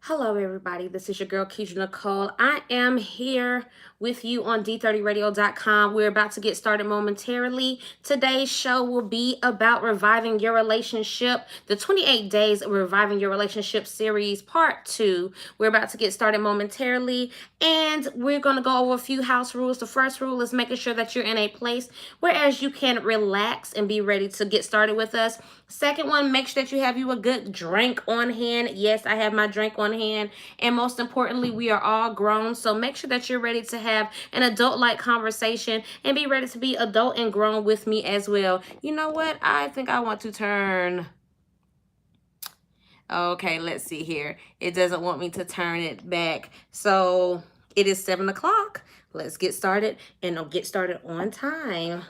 Hello, everybody. This is your girl, Keisha Nicole. I am here with you on D30radio.com. We're about to get started momentarily. Today's show will be about reviving your relationship, the 28 Days of Reviving Your Relationship series, part 2. We're about to get started momentarily, and we're going to go over a few house rules. The first rule is making sure that you're in a place whereas you can relax and be ready to get started with us. Second one, make sure that you have you a good drink on hand. Yes, I have my drink on hand. And most importantly, we are all grown. So make sure that you're ready to have an adult-like conversation and be ready to be adult and grown with me as well. You know what? I think I want to turn... Okay, let's see here. It doesn't want me to turn it back. So it is 7 o'clock. Let's get started, and I'll get started on time.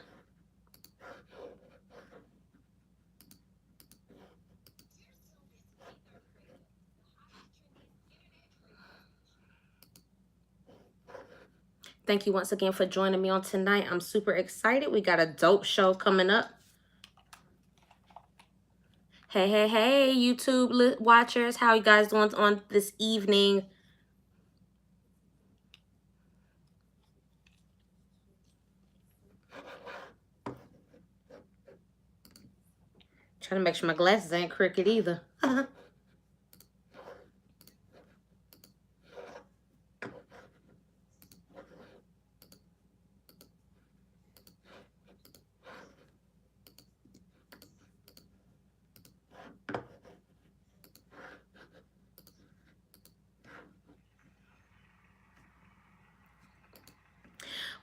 Thank you once again for joining me on tonight. I'm super excited. We got a dope show coming up. Hey, YouTube watchers. How you guys doing on this evening? Trying to make sure my glasses ain't crooked either.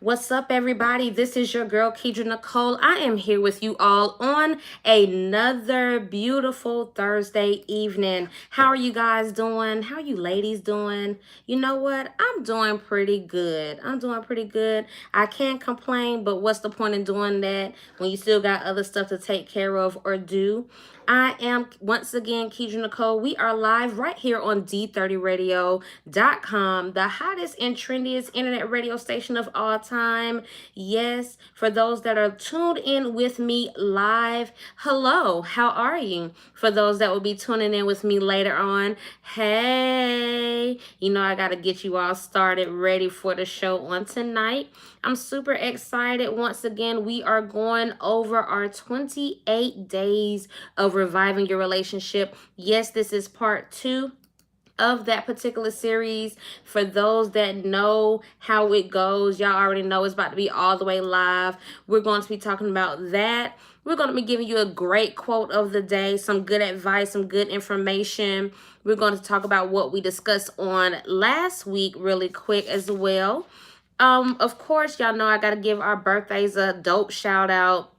What's up, everybody? This is your girl, Keidra Nicole. I am here with you all on another beautiful Thursday evening. How are you guys doing? How are you ladies doing? You know what? I'm doing pretty good. I can't complain, but what's the point in doing that when you still got other stuff to take care of or do? I am, once again, Keidra Nicole. We are live right here on D30radio.com, the hottest and trendiest internet radio station of all time. Yes, for those that are tuned in with me live, hello, how are you? For those that will be tuning in with me later on, hey, you know I got to get you all started, ready for the show on tonight. I'm super excited. Once again, we are going over our 28 days of reviving your relationship. Yes, this is part 2 of that particular series. For those that know how it goes, y'all already know it's about to be all the way live. We're going to be talking about that. We're going to be giving you a great quote of the day, some good advice, some good information. We're going to talk about what we discussed on last week really quick as well. Of course, y'all know I got to give our birthdays a dope shout out.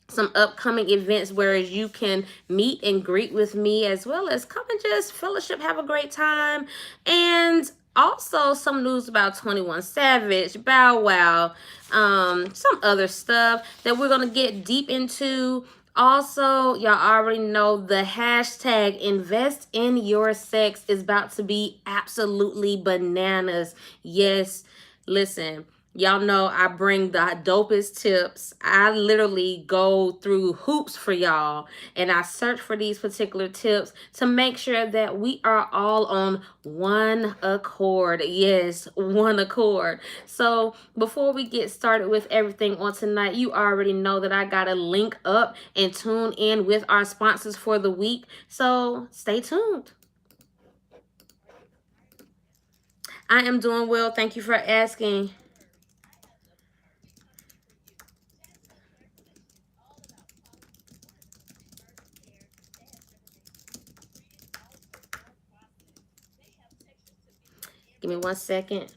Some upcoming events where you can meet and greet with me, as well as come and just fellowship, have a great time. And also some news about 21 Savage, Bow Wow, some other stuff that we're going to get deep into. Also, y'all already know the hashtag invest in your sex is about to be absolutely bananas. Yes, listen, y'all know I bring the dopest tips. I literally go through hoops for y'all, and I search for these particular tips to make sure that we are all on one accord. Yes, one accord. So before we get started with everything on tonight, you already know that I got to link up and tune in with our sponsors for the week. So stay tuned. I am doing well. Thank you for asking. Give me 1 second.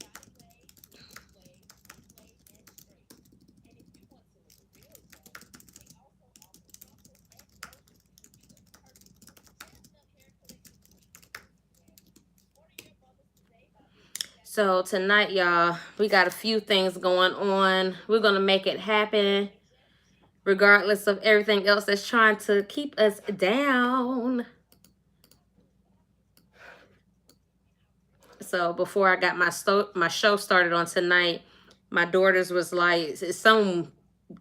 So tonight, y'all, we got a few things going on. We're going to make it happen regardless of everything else that's trying to keep us down. So before I got my show started on tonight, my daughters was like, it's some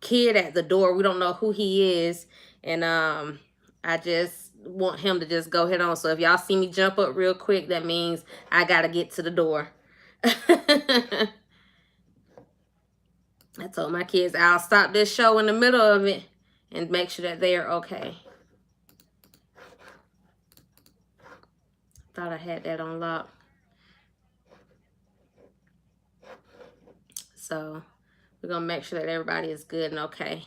kid at the door. We don't know who he is. And I just want him to just go head on. So if y'all see me jump up real quick, that means I got to get to the door. I told my kids I'll stop this show in the middle of it and make sure that they are okay. Thought I had that on lock. So we're going to make sure that everybody is good and okay.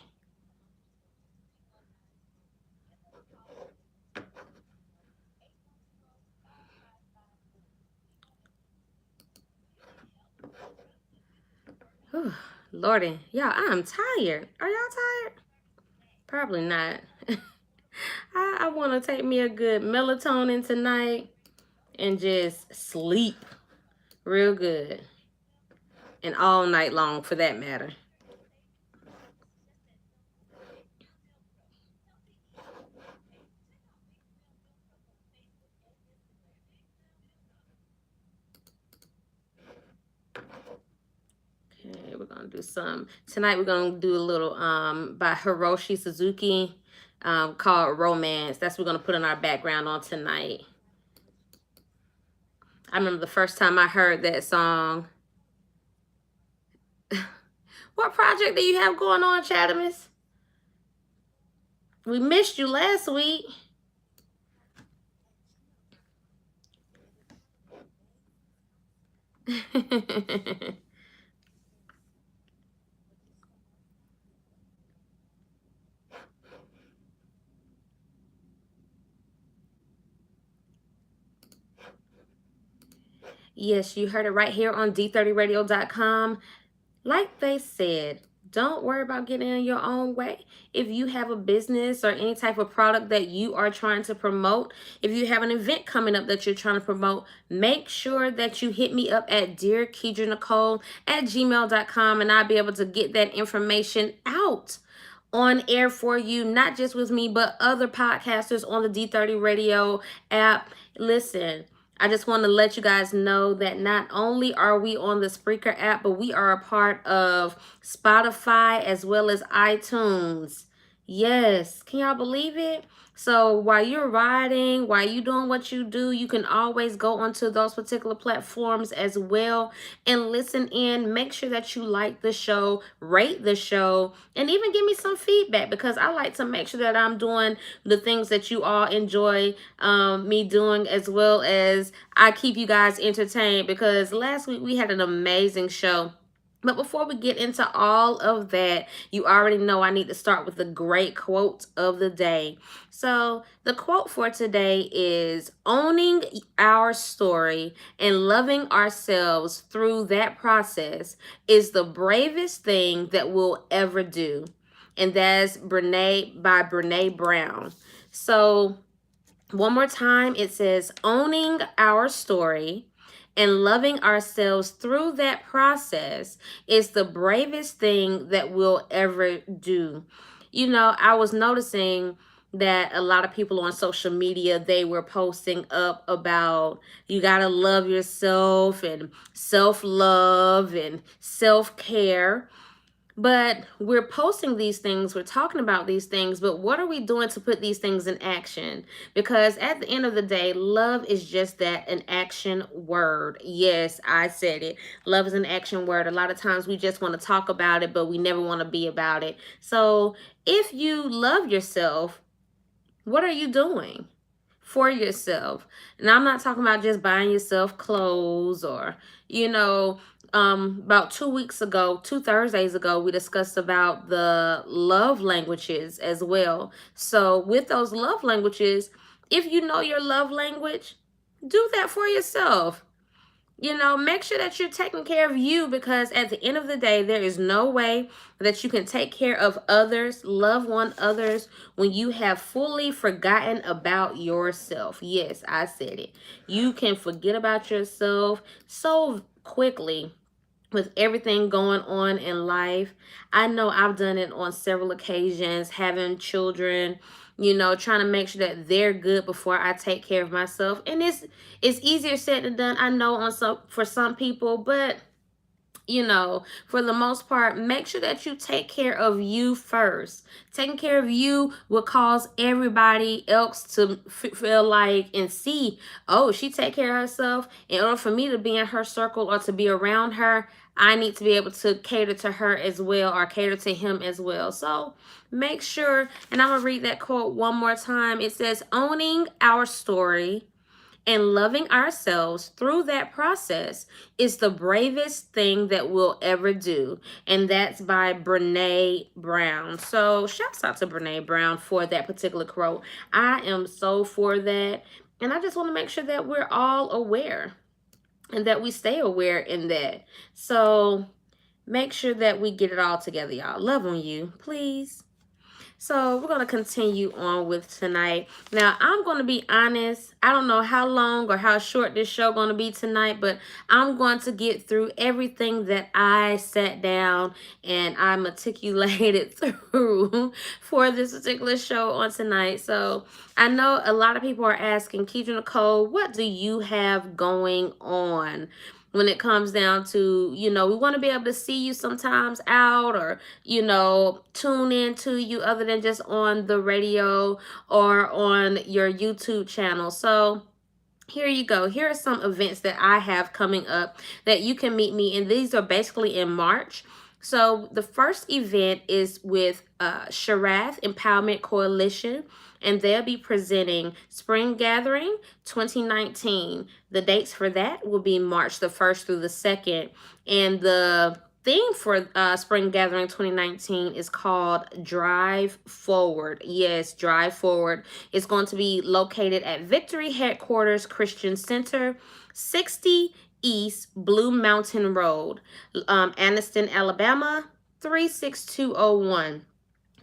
Whew, Lordy, y'all, I'm tired. Are y'all tired? Probably not. I want to take me a good melatonin tonight and just sleep real good. And all night long, for that matter. Okay, we're gonna do some tonight. We're gonna do a little by Hiroshi Suzuki called Romance. That's what we're gonna put in our background on tonight. I remember the first time I heard that song. What project do you have going on, Chatamis? We missed you last week. Yes, you heard it right here on D30radio.com. Like they said, don't worry about getting in your own way. If you have a business or any type of product that you are trying to promote, if you have an event coming up that you're trying to promote, make sure that you hit me up at dearKedraNicole@gmail.com and I'll be able to get that information out on air for you, not just with me, but other podcasters on the D30 Radio app. Listen, I just want to let you guys know that not only are we on the Spreaker app, but we are a part of Spotify as well as iTunes. Yes, can y'all believe it? So while you're riding, while you're doing what you do, you can always go onto those particular platforms as well and listen in. Make sure that you like the show, rate the show, and even give me some feedback, because I like to make sure that I'm doing the things that you all enjoy me doing, as well as I keep you guys entertained, because last week we had an amazing show. But before we get into all of that, you already know I need to start with the great quote of the day. So the quote for today is, owning our story and loving ourselves through that process is the bravest thing that we'll ever do. And that's by Brene Brown. So one more time, it says, owning our story and loving ourselves through that process is the bravest thing that we'll ever do. You know, I was noticing that a lot of people on social media, they were posting up about you got to love yourself and self-love and self-care. But we're posting these things, we're talking about these things, but what are we doing to put these things in action? Because at the end of the day, love is just that, an action word. Yes, I said it. Love is an action word. A lot of times we just want to talk about it, but we never want to be about it. So if you love yourself, what are you doing for yourself? And I'm not talking about just buying yourself clothes or, you know, about 2 Thursdays ago, we discussed about the love languages as well. So with those love languages, if you know your love language, do that for yourself. You know, make sure that you're taking care of you, because at the end of the day, there is no way that you can take care of others, love one others, when you have fully forgotten about yourself. Yes, I said it. You can forget about yourself so quickly with everything going on in life. I know I've done it on several occasions, having children, you know, trying to make sure that they're good before I take care of myself. And it's easier said than done, I know, for some people, but for the most part, make sure that you take care of you first. Taking care of you will cause everybody else to feel like and see, oh, she take care of herself. In order for me to be in her circle or to be around her, I need to be able to cater to her as well, or cater to him as well. So make sure, and I'm going to read that quote one more time. It says, owning our story and loving ourselves through that process is the bravest thing that we'll ever do. And that's by Brene Brown. So shouts out to Brene Brown for that particular quote. I am so for that. And I just want to make sure that we're all aware and that we stay aware in that. So make sure that we get it all together, y'all. Love on you, please. So we're going to continue on with tonight. Now, I'm going to be honest. I don't know how long or how short this show going to be tonight, but I'm going to get through everything that I sat down and I matriculated through for this particular show on tonight. So I know a lot of people are asking, Keidra Nicole, what do you have going on? When it comes down to, we want to be able to see you sometimes out or, tune in to you other than just on the radio or on your YouTube channel. So here you go. Here are some events that I have coming up that you can meet me in. These are basically in March. So the first event is with Sharath Empowerment Coalition, and they'll be presenting Spring Gathering 2019. The dates for that will be March the 1st through the 2nd. And the theme for Spring Gathering 2019 is called Drive Forward. Yes, Drive Forward. It's going to be located at Victory Headquarters Christian Center, 60 East Blue Mountain Road, Anniston, Alabama, 36201.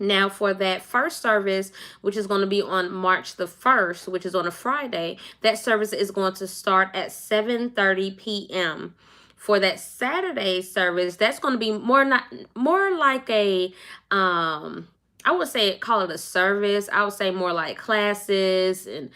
Now, for that first service, which is going to be on March the 1st, which is on a Friday, that service is going to start at 7:30 p.m. For that Saturday service, that's going to be more like a I would say call it a service. I would say more like classes and,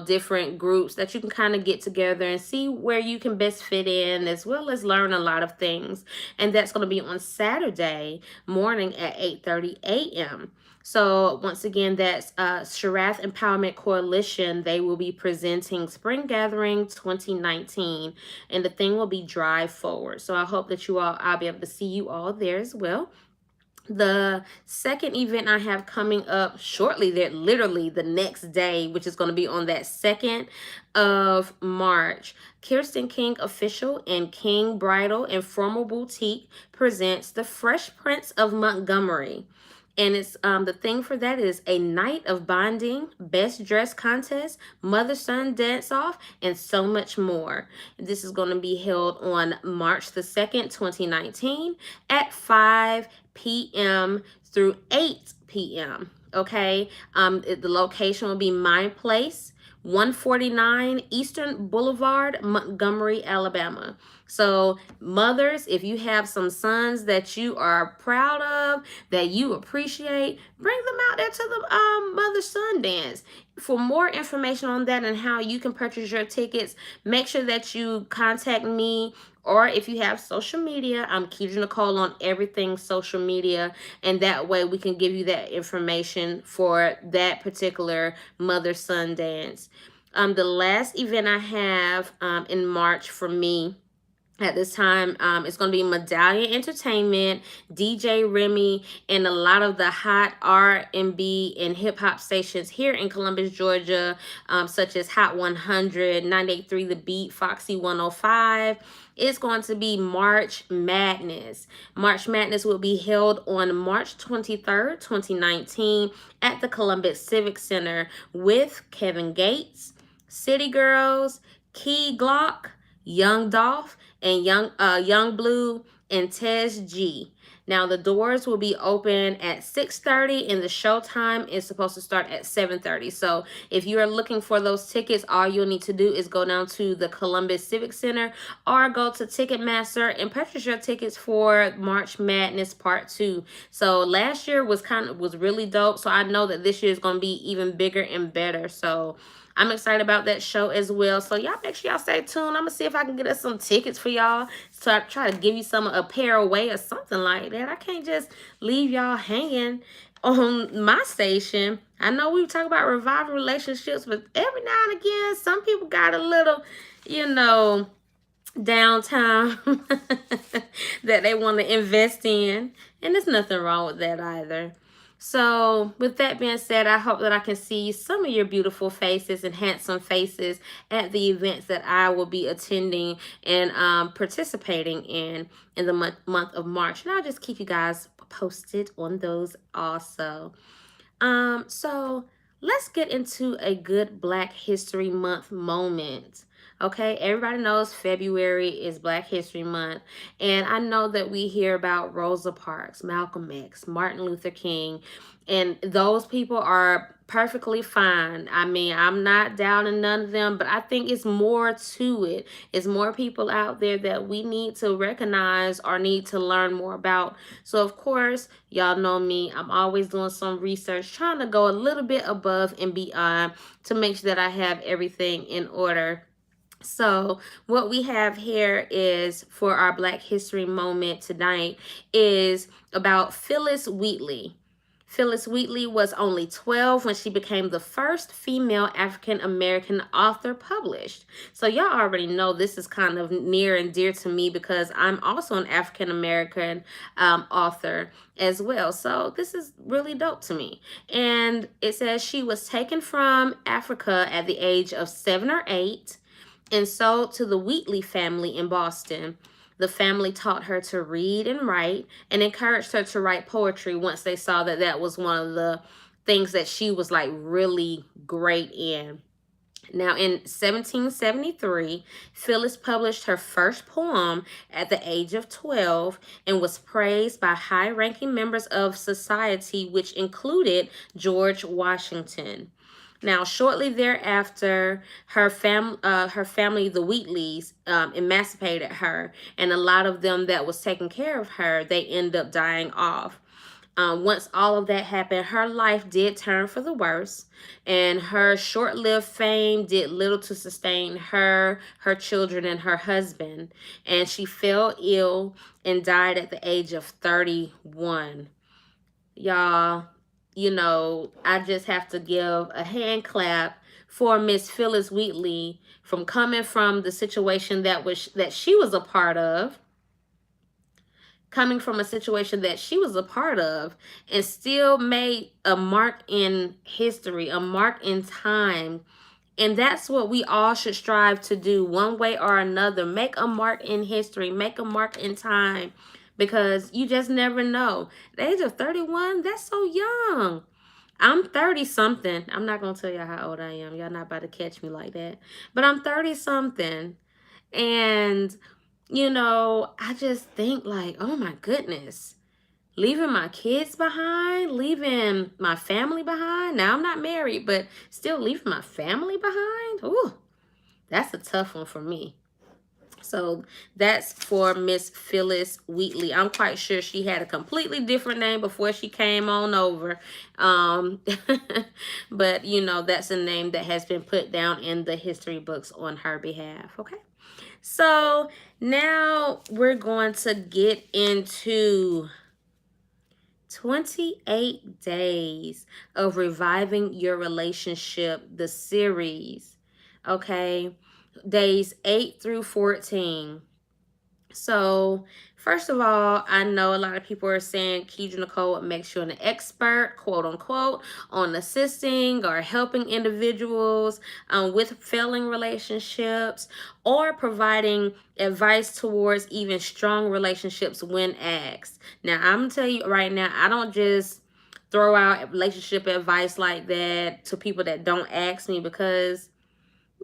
different groups that you can kind of get together and see where you can best fit in, as well as learn a lot of things. And that's going to be on Saturday morning at 8:30 a.m. So once again, that's Sharath Empowerment Coalition. They will be presenting Spring Gathering 2019, and the thing will be Drive Forward. So I hope that I'll be able to see you all there as well. The second event I have coming up shortly, that literally the next day, which is going to be on that 2nd of March, Kirsten King Official and King Bridal and Formal Boutique presents The Fresh Prince of Montgomery. And it's the thing for that is a night of bonding, best dress contest, mother-son dance-off, and so much more. This is going to be held on March the 2nd, 2019 at 5 p.m. through 8 p.m. Okay, the location will be My Place, 149 Eastern Boulevard, Montgomery, Alabama. So mothers, if you have some sons that you are proud of, that you appreciate, bring them out there to the mother-son dance. For more information on that and how you can purchase your tickets, make sure that you contact me. Or if you have social media, I'm Keidra Nicole on everything social media. And that way we can give you that information for that particular mother-son dance. The last event I have in March for me at this time, it's going to be Medallion Entertainment, DJ Remy, and a lot of the hot R&B and hip-hop stations here in Columbus, Georgia, such as Hot 100, 98.3 The Beat, Foxy 105. It's going to be March Madness. March Madness will be held on March 23rd, 2019 at the Columbus Civic Center with Kevin Gates, City Girls, Key Glock, Young Dolph, and Young Blue, and Tez G. Now, the doors will be open at 6:30, and the show time is supposed to start at 7:30. So if you are looking for those tickets, all you'll need to do is go down to the Columbus Civic Center or go to Ticketmaster and purchase your tickets for March Madness Part 2. So last year was really dope. So I know that this year is going to be even bigger and better. So I'm excited about that show as well. So y'all make sure y'all stay tuned. I'm gonna see if I can get us some tickets for y'all. So I try to give you some a pair away or something like that. I can't just leave y'all hanging on my station. I know we talk about reviving relationships, but every now and again, some people got a little, you know, downtown that they want to invest in. And there's nothing wrong with that either. So, with that being said, I hope that I can see some of your beautiful faces and handsome faces at the events that I will be attending and participating in the month of March. And I'll just keep you guys posted on those also. So let's get into a good Black History Month moment. Okay, everybody knows February is Black History Month, and I know that we hear about Rosa Parks, Malcolm X, Martin Luther King, and those people are perfectly fine. I mean, I'm not down in none of them, but I think it's more to it. It's more people out there that we need to recognize or need to learn more about. So, of course, y'all know me. I'm always doing some research, trying to go a little bit above and beyond to make sure that I have everything in order. So what we have here is for our Black History moment tonight is about Phillis Wheatley. Phillis Wheatley was only 12 when she became the first female African American author published. So y'all already know this is kind of near and dear to me because I'm also an African American author as well. So this is really dope to me. And it says she was taken from Africa at the age of 7 or 8 and sold to the Wheatley family in Boston. The family taught her to read and write and encouraged her to write poetry once they saw that that was one of the things that she was like really great in. Now, in 1773, Phillis published her first poem at the age of 12 and was praised by high-ranking members of society, which included George Washington. Now, shortly thereafter, her family, the Wheatleys, emancipated her, and a lot of them that was taking care of her, they end up dying off. Once all of that happened, her life did turn for the worse, and her short-lived fame did little to sustain her, her children, and her husband. And she fell ill and died at the age of 31. Y'all, you know, I just have to give a hand clap for Miss Phillis Wheatley from coming from the situation that she was a part of, coming from a situation that she was a part of, and still made a mark in history, a mark in time. And that's what we all should strive to do, one way or another. Make a mark in history, make a mark in time, because you just never know. The age of 31, that's so young. I'm 30 something. I'm not going to tell y'all how old I am. Y'all not about to catch me like that. But I'm 30 something. And, you know, I just think like, oh my goodness, leaving my kids behind, leaving my family behind. Now, I'm not married, but still leaving my family behind. Ooh, that's a tough one for me. So that's for Miss Phillis Wheatley. I'm quite sure she had a completely different name before she came on over. But, you know, that's a name that has been put down in the history books on her behalf. Okay. So now we're going to get into 28 days of reviving your relationship, the series. Okay. Days 8 through 14. So, first of all, I know a lot of people are saying Keidra Nicole makes you an expert, quote unquote, on assisting or helping individuals with failing relationships or providing advice towards even strong relationships when asked. Now, I'm going to tell you right now, I don't just throw out relationship advice like that to people that don't ask me because,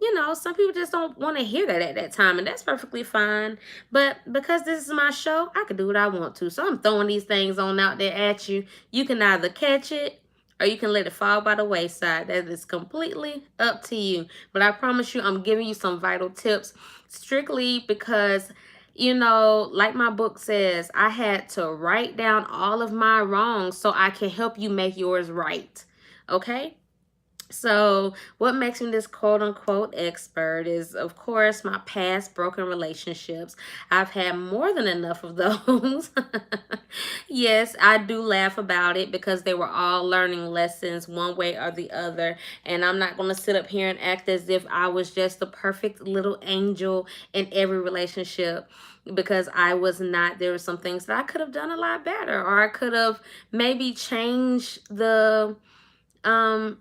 you know, some people just don't want to hear that at that time, and that's perfectly fine. But because this is my show, I can do what I want to. So I'm throwing these things on out there at you. You can either catch it or you can let it fall by the wayside. That is completely up to you. But I promise you, I'm giving you some vital tips strictly because, you know, like my book says, I had to write down all of my wrongs so I can help you make yours right. Okay? So, what makes me this quote unquote expert is, of course, my past broken relationships. I've had more than enough of those. Yes, I do laugh about it because they were all learning lessons one way or the other. And I'm not going to sit up here and act as if I was just the perfect little angel in every relationship, because I was not. There were some things that I could have done a lot better, or I could have maybe changed the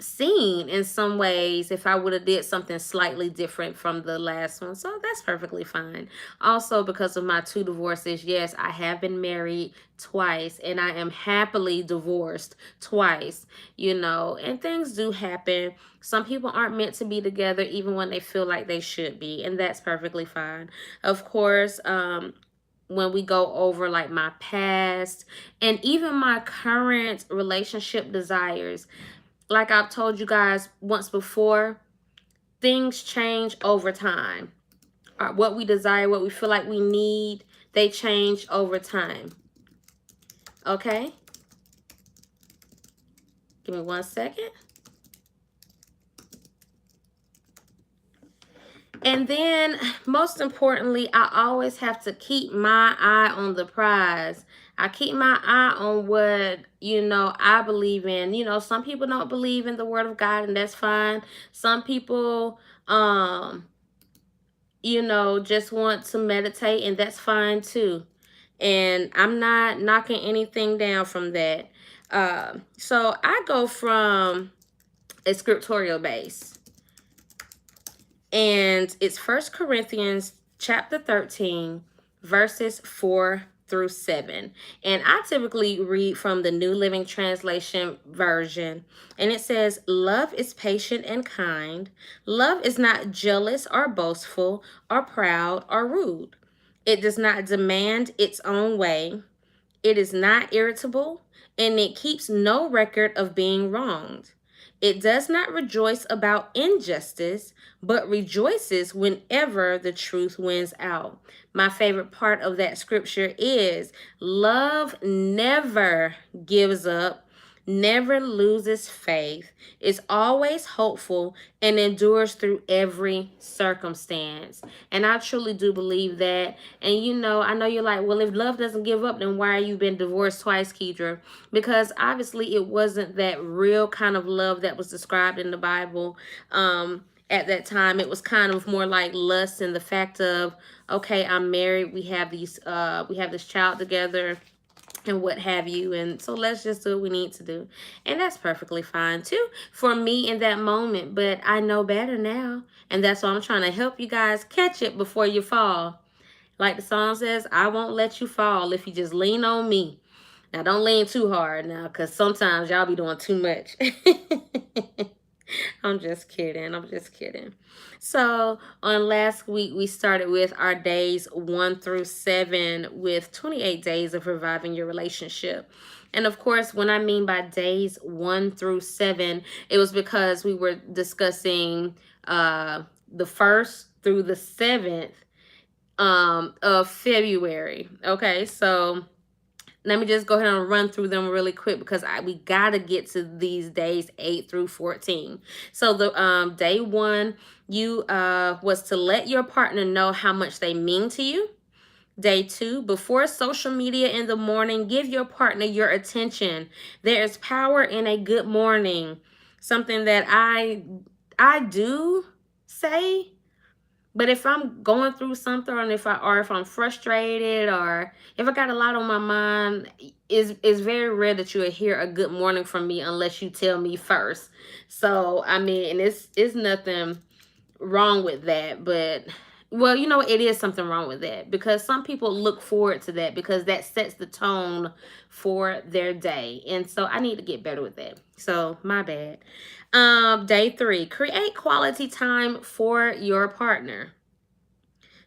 seen in some ways if I would have did something slightly different from the last one. So that's perfectly fine. Also, because of my 2 divorces, yes, I have been married twice and I am happily divorced twice, and things do happen. Some people aren't meant to be together even when they feel like they should be, and that's perfectly fine. Of course, when we go over like my past and even my current relationship desires, like I've told you guys once before, things change over time. What we desire, what we feel like we need, they change over time. Okay? Give me 1 second. And then, most importantly, I always have to keep my eye on the prize. I keep my eye on what, I believe in. Some people don't believe in the word of God, and that's fine. Some people, just want to meditate, and that's fine too. And I'm not knocking anything down from that. So I go from a scriptorial base, and it's First Corinthians chapter 13, verses 4 through 7. And I typically read from the New Living Translation version. And it says, "Love is patient and kind. Love is not jealous or boastful or proud or rude. It does not demand its own way. It is not irritable, and it keeps no record of being wronged. It does not rejoice about injustice, but rejoices whenever the truth wins out." My favorite part of that scripture is love never gives up, never loses faith, is always hopeful, and endures through every circumstance. And I truly do believe that. And I know you're like, well, if love doesn't give up, then why are you been divorced twice, Kedra? Because obviously it wasn't that real kind of love that was described in the Bible. At that time, it was kind of more like lust, and the fact of, okay, I'm married, we have this child together, and what have you, and so let's just do what we need to do. And that's perfectly fine too for me in that moment, but I know better now, and that's why I'm trying to help you guys catch it before you fall. Like the song says, I won't let you fall if you just lean on me. Now don't lean too hard now, because sometimes y'all be doing too much. I'm just kidding. I'm just kidding. So, on last week, we started with our days 1 through 7 with 28 days of reviving your relationship. And of course, when I mean by days 1 through 7, it was because we were discussing the 1st through the 7th of February. Okay, so let me just go ahead and run through them really quick because we gotta get to these days 8 through 14. So the day 1, you was to let your partner know how much they mean to you. Day 2, before social media in the morning, give your partner your attention. There is power in a good morning. Something that I do say. But if I'm going through something, or if I'm frustrated, or if I got a lot on my mind, it's very rare that you'll hear a good morning from me unless you tell me first. So I mean, it's nothing wrong with that, but well, it is something wrong with that, because some people look forward to that because that sets the tone for their day. And so I need to get better with that. So my bad. Day 3, create quality time for your partner.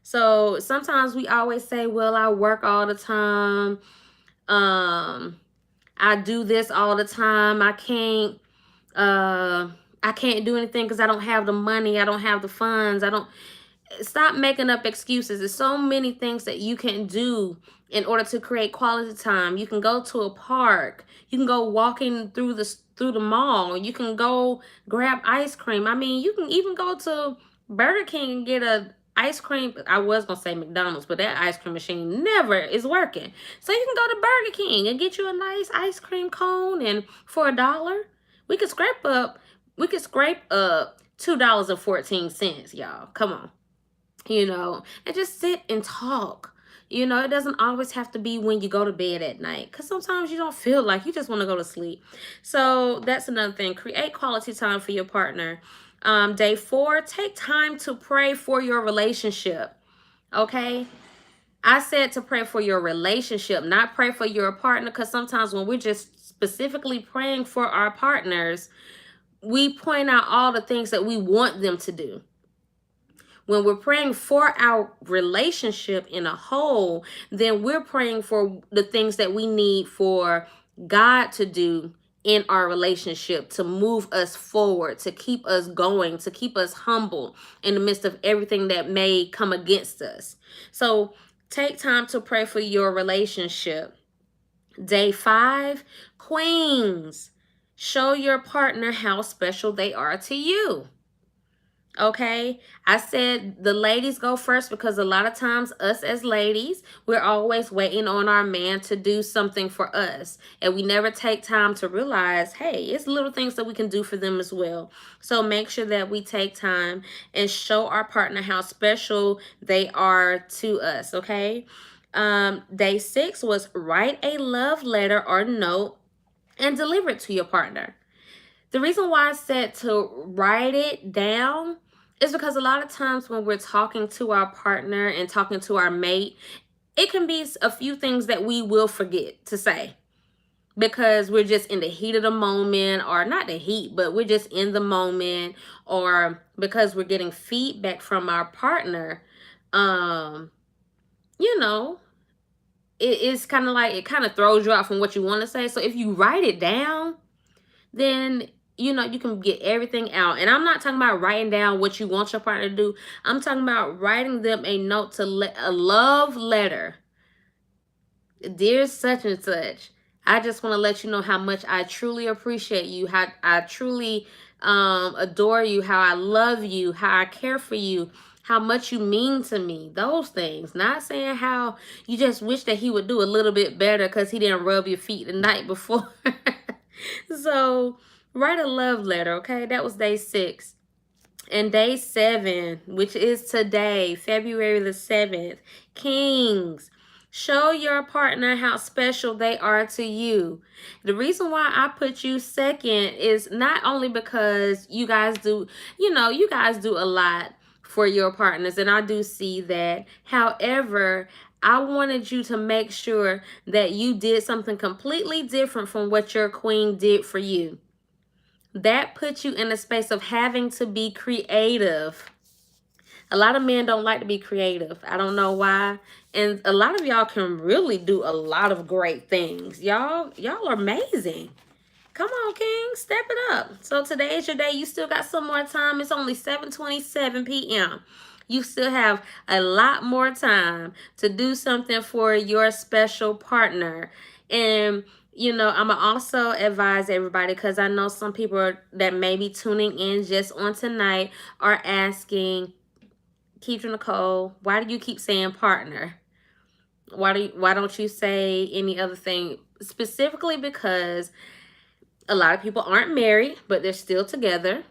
So sometimes we always say, well, I work all the time. I do this all the time. I can't do anything because I don't have the money. I don't have the funds. Stop making up excuses. There's so many things that you can do in order to create quality time. You can go to a park. You can go walking through through the mall. You can go grab ice cream. I mean, you can even go to Burger King and get a ice cream. I was gonna say McDonald's, but that ice cream machine never is working. So you can go to Burger King and get you a nice ice cream cone, and for $1, we could scrape up $2.14, y'all. Come on. And just sit and talk. It doesn't always have to be when you go to bed at night, because sometimes you don't feel like, you just want to go to sleep. So that's another thing. Create quality time for your partner. Day 4, take time to pray for your relationship. Okay? I said to pray for your relationship, not pray for your partner, because sometimes when we're just specifically praying for our partners, we point out all the things that we want them to do. When we're praying for our relationship in a whole, then we're praying for the things that we need for God to do in our relationship, to move us forward, to keep us going, to keep us humble in the midst of everything that may come against us. So take time to pray for your relationship. Day 5, queens, show your partner how special they are to you. Okay, I said the ladies go first because a lot of times us as ladies, we're always waiting on our man to do something for us, and we never take time to realize, hey, it's little things that we can do for them as well. So make sure that we take time and show our partner how special they are to us. Okay. Day 6 was write a love letter or note and deliver it to your partner. The reason why I said to write it down is because a lot of times when we're talking to our partner and talking to our mate, it can be a few things that we will forget to say because we're just in the heat of the moment, or not the heat, but we're just in the moment, or because we're getting feedback from our partner. You know, it's kind of like, it kind of throws you off from what you want to say. So if you write it down, then you can get everything out. And I'm not talking about writing down what you want your partner to do. I'm talking about writing them a note, a love letter. Dear such and such, I just want to let you know how much I truly appreciate you, how I truly adore you, how I love you, how I care for you, how much you mean to me. Those things. Not saying how you just wish that he would do a little bit better because he didn't rub your feet the night before. So write a love letter. Okay, that was day 6. And day 7, which is today, February the 7th, kings, show your partner how special they are to you. The reason why I put you second is not only because you guys do a lot for your partners, and I do see that. However, I wanted you to make sure that you did something completely different from what your queen did for you. That puts you in a space of having to be creative. A lot of men don't like to be creative. I don't know why. And a lot of y'all can really do a lot of great things. Y'all are amazing. Come on, King, step it up. So today is your day. You still got some more time. It's only 7:27 p.m. You still have a lot more time to do something for your special partner. And I'm going to also advise everybody, because I know some people that may be tuning in just on tonight are asking, Keisha Nicole, why do you keep saying partner? Why don't you say any other thing? Specifically because a lot of people aren't married, but they're still together.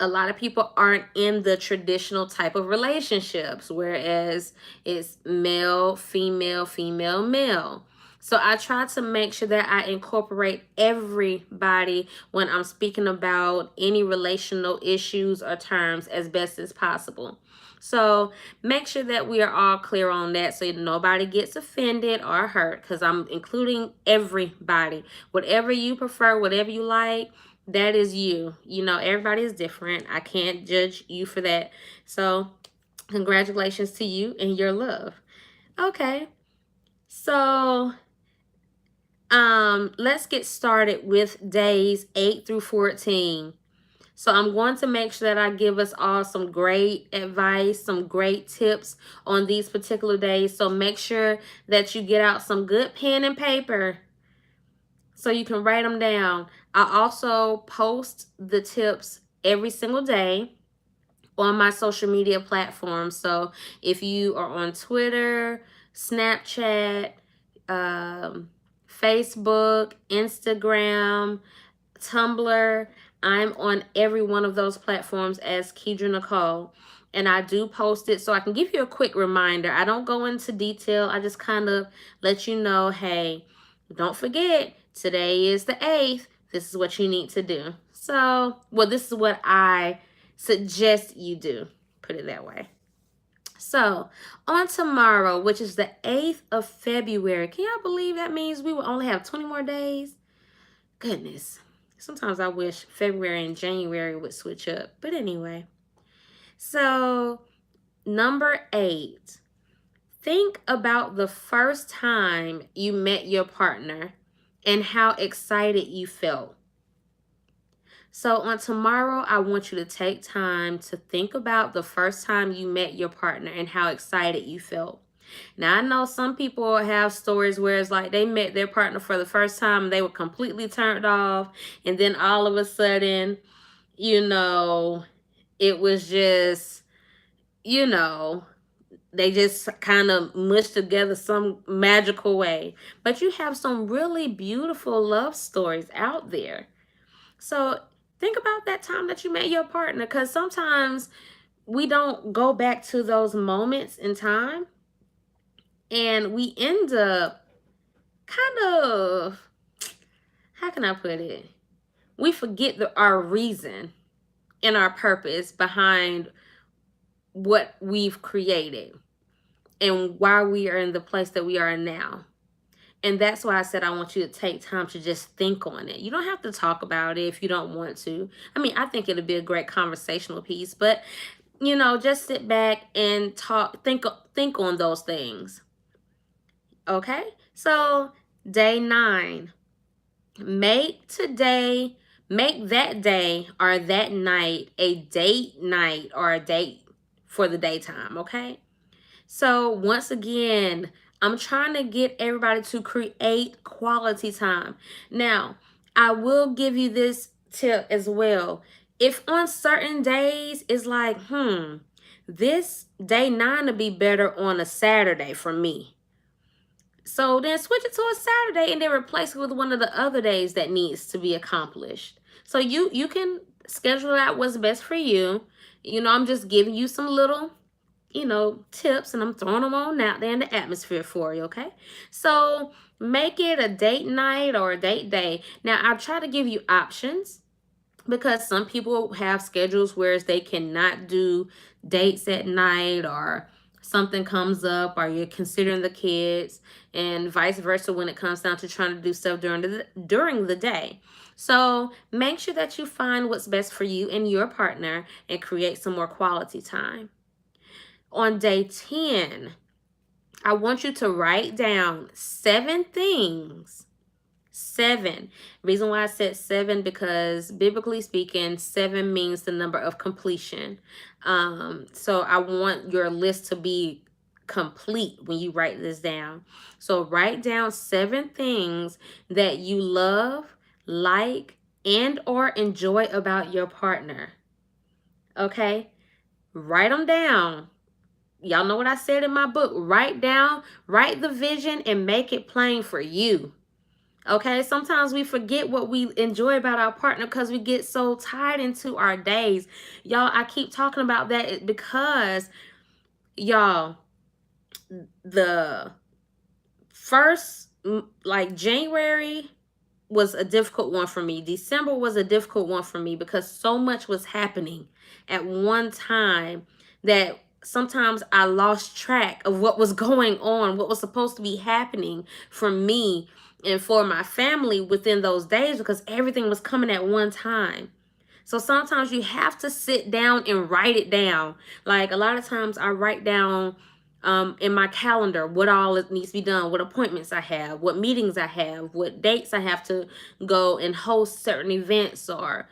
A lot of people aren't in the traditional type of relationships, whereas it's male, female, female, male. So I try to make sure that I incorporate everybody when I'm speaking about any relational issues or terms as best as possible. So make sure that we are all clear on that so nobody gets offended or hurt, because I'm including everybody. Whatever you prefer, whatever you like, that is you. Everybody is different. I can't judge you for that. So congratulations to you and your love. Okay. So let's get started with days 8 through 14. So I'm going to make sure that I give us all some great advice, some great tips on these particular days. So make sure that you get out some good pen and paper. So you can write them down. I also post the tips every single day on my social media platforms. So if you are on Twitter, Snapchat, Facebook, Instagram, Tumblr, I'm on every one of those platforms as Kedra Nicole. And I do post it so I can give you a quick reminder. I don't go into detail. I just kind of let you know, hey, don't forget, today is the 8th. This is what you need to do. So, well, this is what I suggest you do. Put it that way. So, on tomorrow, which is the 8th of February, can y'all believe that means we will only have 20 more days? Goodness. Sometimes I wish February and January would switch up. But anyway. So, number 8. Think about the first time you met your partner and how excited you felt. So on tomorrow, I want you to take time to think about the first time you met your partner and how excited you felt. Now, I know some people have stories where it's like they met their partner for the first time and they were completely turned off. And then all of a sudden, it was just, they just kind of mushed together some magical way. But you have some really beautiful love stories out there. So think about that time that you met your partner, because sometimes we don't go back to those moments in time and we end up kind of, how can I put it? We forget our reason and our purpose behind what we've created and why we are in the place that we are now. And that's why I said I want you to take time to just think on it. You don't have to talk about it if you don't want to. I mean, I think it'll be a great conversational piece, but just sit back and think on those things. Okay? So, day 9. Make that day or that night a date night or a date for the daytime, okay? So, once again, I'm trying to get everybody to create quality time. Now, I will give you this tip as well. If on certain days it's like, this day 9 to be better on a Saturday for me. So then switch it to a Saturday and then replace it with one of the other days that needs to be accomplished. So you can schedule out what's best for you. I'm just giving you some little tips, and I'm throwing them on out there in the atmosphere for you, okay? So make it a date night or a date day. Now, I'll try to give you options because some people have schedules where they cannot do dates at night, or something comes up, or you're considering the kids, and vice versa when it comes down to trying to do stuff during the day. So make sure that you find what's best for you and your partner and create some more quality time. On day 10, I want you to write down 7 things. 7. Reason why I said 7, because biblically speaking, 7 means the number of completion. So I want your list to be complete when you write this down. So write down 7 things that you love, like, and or enjoy about your partner. Okay? Write them down. Y'all know what I said in my book. Write the vision and make it plain for you. Okay, sometimes we forget what we enjoy about our partner because we get so tied into our days. Y'all, I keep talking about that because, y'all, the first, January was a difficult one for me. December was a difficult one for me because so much was happening at one time that sometimes I lost track of what was going on, what was supposed to be happening for me and for my family within those days, because everything was coming at one time. So sometimes you have to sit down and write it down. Like a lot of times I write down in my calendar what all needs to be done, what appointments I have, what meetings I have, what dates I have to go and host certain events, or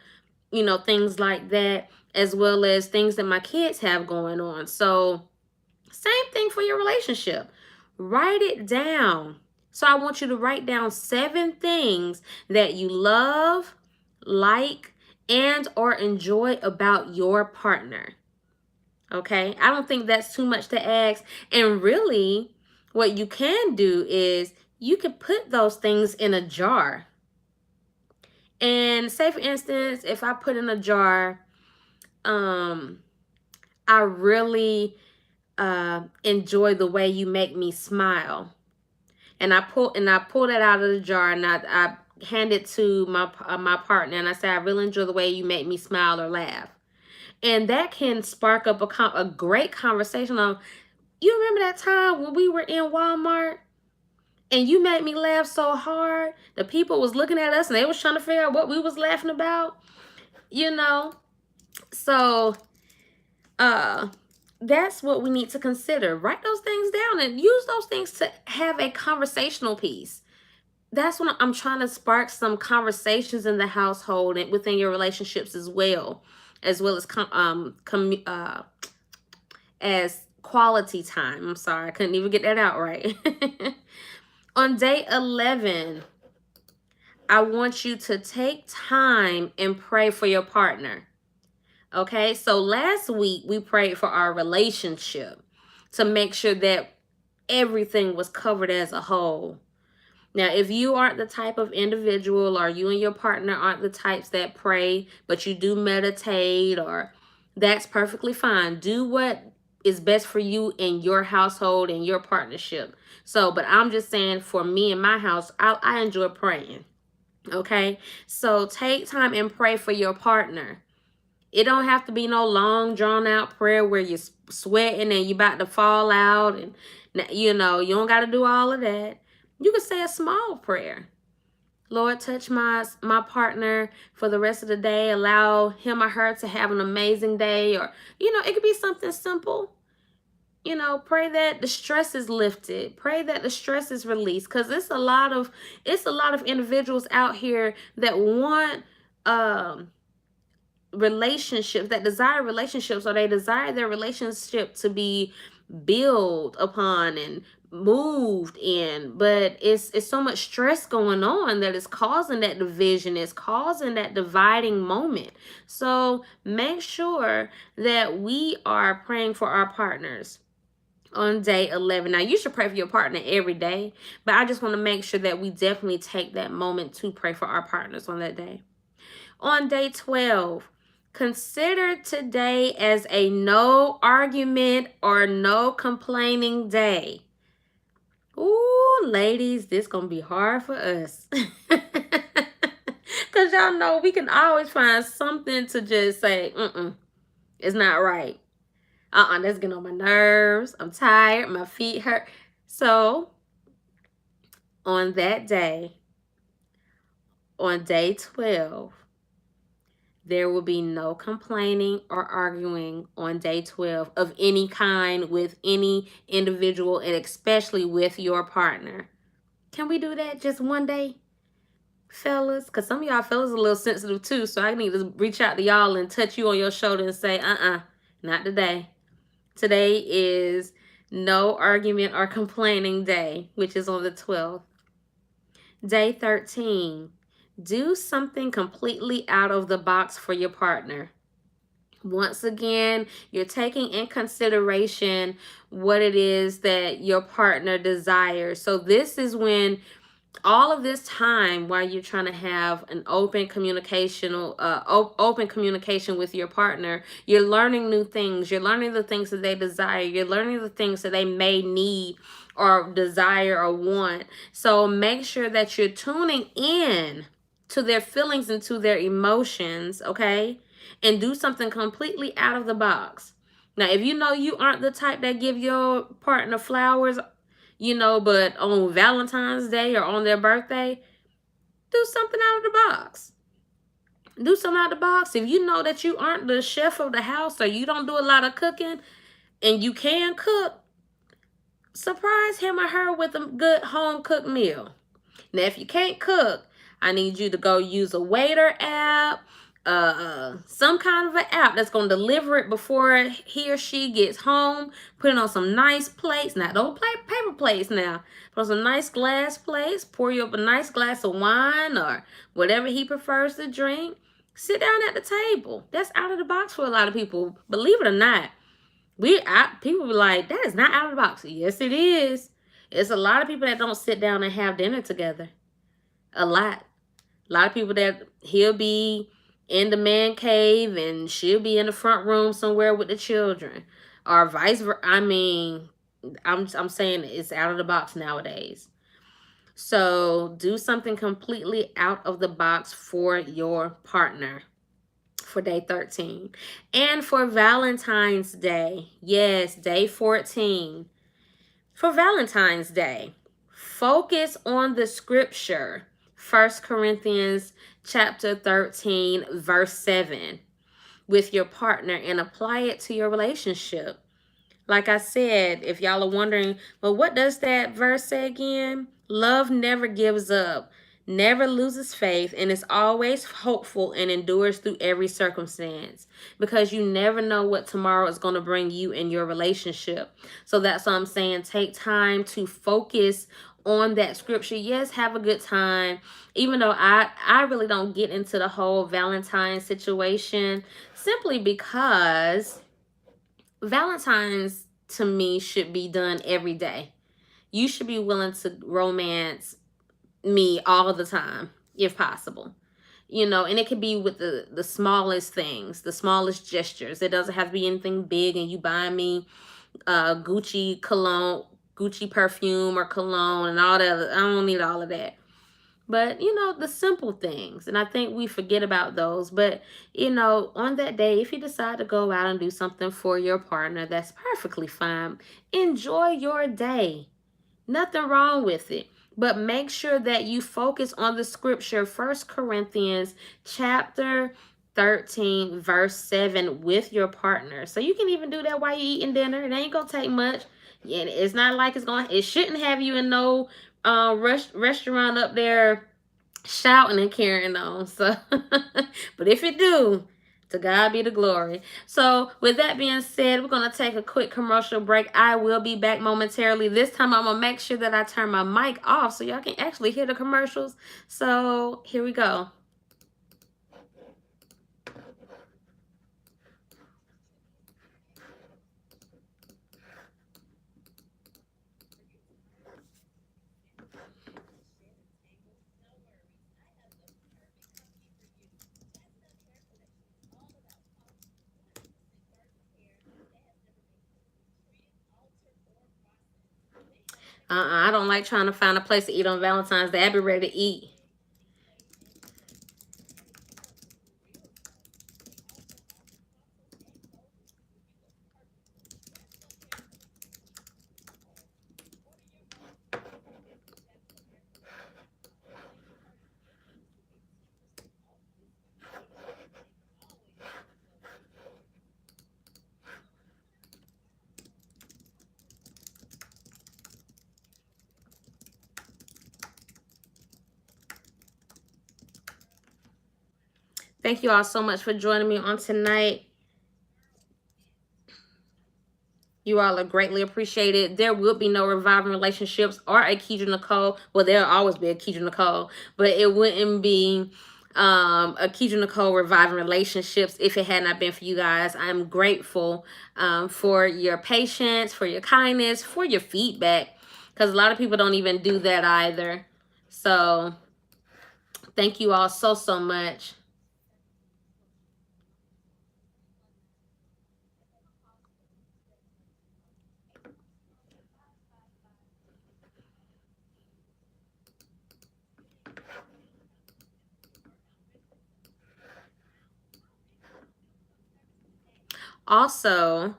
things like that, as well as things that my kids have going on. So same thing for your relationship. Write it down. So I want you to write down 7 things that you love, like, and or enjoy about your partner. Okay? I don't think that's too much to ask. And really, what you can do is you can put those things in a jar. And say for instance, if I put in a jar, I really enjoy the way you make me smile. And I pull that out of the jar, and I hand it to my partner, and I say, I really enjoy the way you make me smile or laugh. And that can spark up a great conversation on, you remember that time when we were in Walmart and you made me laugh so hard? The people was looking at us and they was trying to figure out what we was laughing about, you know? So, that's what we need to consider. Write those things down and use those things to have a conversational piece. That's when I'm trying to spark some conversations in the household and within your relationships as well as as quality time. I'm sorry, I couldn't even get that out right. On day 11, I want you to take time and pray for your partner. Okay, so last week we prayed for our relationship to make sure that everything was covered as a whole. Now, if you aren't the type of individual, or you and your partner aren't the types that pray, but you do meditate, or that's perfectly fine. Do what is best for you in your household and your partnership. So, but I'm just saying, for me in my house, I enjoy praying. Okay, so take time and pray for your partner. It don't have to be no long drawn out prayer where you're sweating and you about to fall out, and you don't got to do all of that. You can say a small prayer. Lord, touch my partner for the rest of the day. Allow him or her to have an amazing day. Or, it could be something simple. Pray that the stress is lifted. Pray that the stress is released. Because it's a lot of individuals out here that want relationships, that desire relationships, or they desire their relationship to be built upon and moved in, but it's so much stress going on that it's causing that division, it's causing that dividing moment. So make sure that we are praying for our partners on day 11. Now, you should pray for your partner every day, but I just want to make sure that we definitely take that moment to pray for our partners on that day. On day 12, consider today as a no argument or no complaining day. Ooh, ladies, this gonna be hard for us. Because y'all know we can always find something to just say, it's not right. That's getting on my nerves. I'm tired. My feet hurt. So, on that day, on day 12, there will be no complaining or arguing on day 12 of any kind with any individual, and especially with your partner. Can we do that just one day, fellas? Because some of y'all fellas are a little sensitive too, so I need to reach out to y'all and touch you on your shoulder and say, not today. Today is no argument or complaining day, which is on the 12th. Day 13. Do something completely out of the box for your partner. Once again, you're taking in consideration what it is that your partner desires. So this is when all of this time, while you're trying to have an open communication with your partner, you're learning new things. You're learning the things that they desire. You're learning the things that they may need or desire or want. So make sure that you're tuning in to their feelings and to their emotions, okay? And do something completely out of the box. Now, if you know you aren't the type that give your partner flowers, but on Valentine's Day or on their birthday, do something out of the box. Do something out of the box. If you know that you aren't the chef of the house, or you don't do a lot of cooking and you can cook, surprise him or her with a good home cooked meal. Now, if you can't cook, I need you to go use a Waiter app, some kind of an app that's gonna deliver it before he or she gets home. Put it on some nice plates, not those paper plates now. Put on some nice glass plates. Pour you up a nice glass of wine or whatever he prefers to drink. Sit down at the table. That's out of the box for a lot of people. Believe it or not, people be like, that is not out of the box. Yes, it is. It's a lot of people that don't sit down and have dinner together. A lot. A lot of people that he'll be in the man cave and she'll be in the front room somewhere with the children, or vice versa. I mean, I'm saying it's out of the box nowadays. So do something completely out of the box for your partner for day 13. And for Valentine's Day, yes, day 14. For Valentine's Day, focus on the scripture, 1 Corinthians chapter 13, verse 7, with your partner and apply it to your relationship. Like I said, if y'all are wondering, well, what does that verse say again? Love never gives up, never loses faith, and is always hopeful and endures through every circumstance, because you never know what tomorrow is going to bring you in your relationship. So that's what I'm saying. Take time to focus on that scripture. Yes, have a good time. Even though I really don't get into the whole Valentine situation, simply because Valentine's to me should be done every day. You should be willing to romance me all the time, if possible. You know, and it could be with the smallest things, the smallest gestures. It doesn't have to be anything big and you buy me Gucci cologne, Gucci perfume or cologne and all that. I don't need all of that. But, you know, the simple things. And I think we forget about those. But, you know, on that day, if you decide to go out and do something for your partner, that's perfectly fine. Enjoy your day. Nothing wrong with it. But make sure that you focus on the scripture, 1 Corinthians chapter 13, verse 7, with your partner. So you can even do that while you're eating dinner. It ain't going to take much. Yeah, it's not like it shouldn't have you in no restaurant up there shouting and carrying on. So, but if it do, to God be the glory. So with that being said, we're going to take a quick commercial break. I will be back momentarily. This time I'm going to make sure that I turn my mic off so y'all can actually hear the commercials. So here we go. I don't like trying to find a place to eat on Valentine's Day. I be ready to eat. Thank you all so much for joining me on tonight. You all are greatly appreciated. There will be no reviving relationships or a Kedra Nicole. Well, there'll always be a Kedra Nicole, but it wouldn't be a Kedra Nicole reviving relationships if it had not been for you guys. I'm grateful for your patience, for your kindness, for your feedback, because a lot of people don't even do that either. So thank you all so, so much. Also,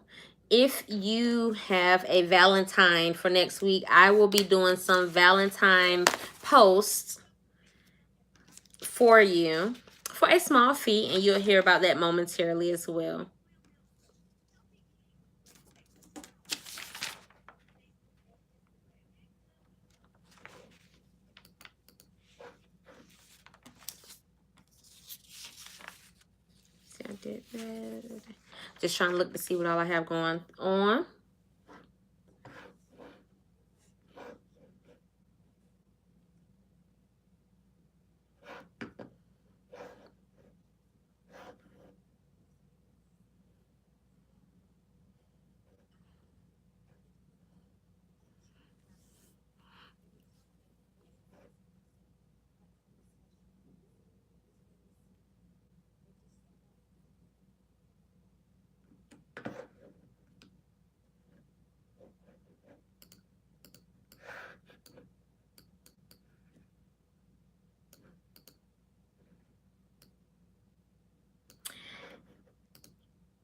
if you have a Valentine for next week, I will be doing some Valentine posts for you for a small fee, and you'll hear about that momentarily as well. Just trying to look to see what all I have going on.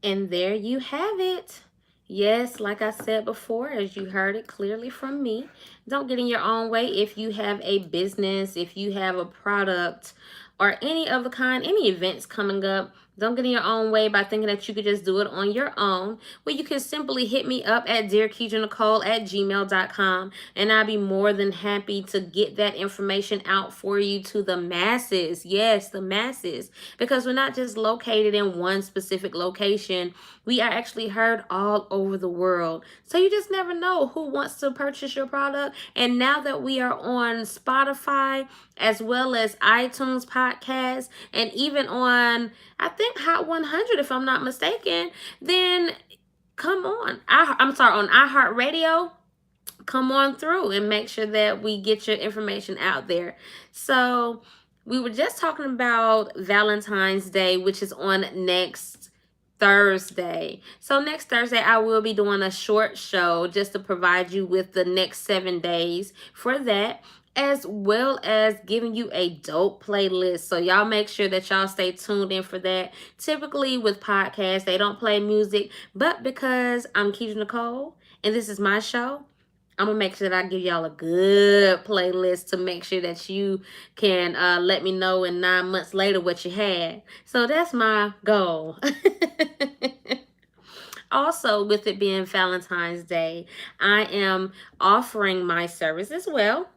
And there you have it. Yes, like I said before, as you heard it clearly from me, don't get in your own way. If you have a business, if you have a product, or any of the kind, any events coming up, don't get in your own way by thinking that you could just do it on your own. Well, you can simply hit me up at dearkeidrenicole@gmail.com, and I'll be more than happy to get that information out for you to the masses. Yes, the masses. Because we're not just located in one specific location. We are actually heard all over the world. So you just never know who wants to purchase your product. And now that we are on Spotify, as well as iTunes podcast, and even on, I think, Hot 100, if I'm not mistaken, then come on. I'm sorry, on iHeartRadio, come on through and make sure that we get your information out there. So we were just talking about Valentine's Day, which is on next Thursday. So next Thursday, I will be doing a short show just to provide you with the next 7 days for that, as well as giving you a dope playlist. So y'all make sure that y'all stay tuned in for that. Typically with podcasts, they don't play music, but because I'm Keidra Nicole and this is my show, I'm gonna make sure that I give y'all a good playlist to make sure that you can let me know in 9 months later what you had. So that's my goal. Also, with it being Valentine's Day, I am offering my service as well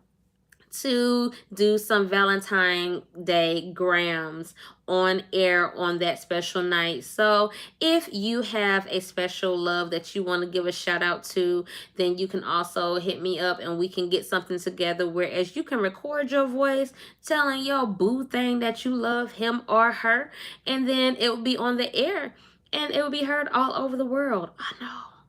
to do some Valentine Day grams on air on that special night. So if you have a special love that you want to give a shout out to, then you can also hit me up and we can get something together, whereas you can record your voice telling your boo thing that you love him or her, and then it will be on the air and it will be heard all over the world.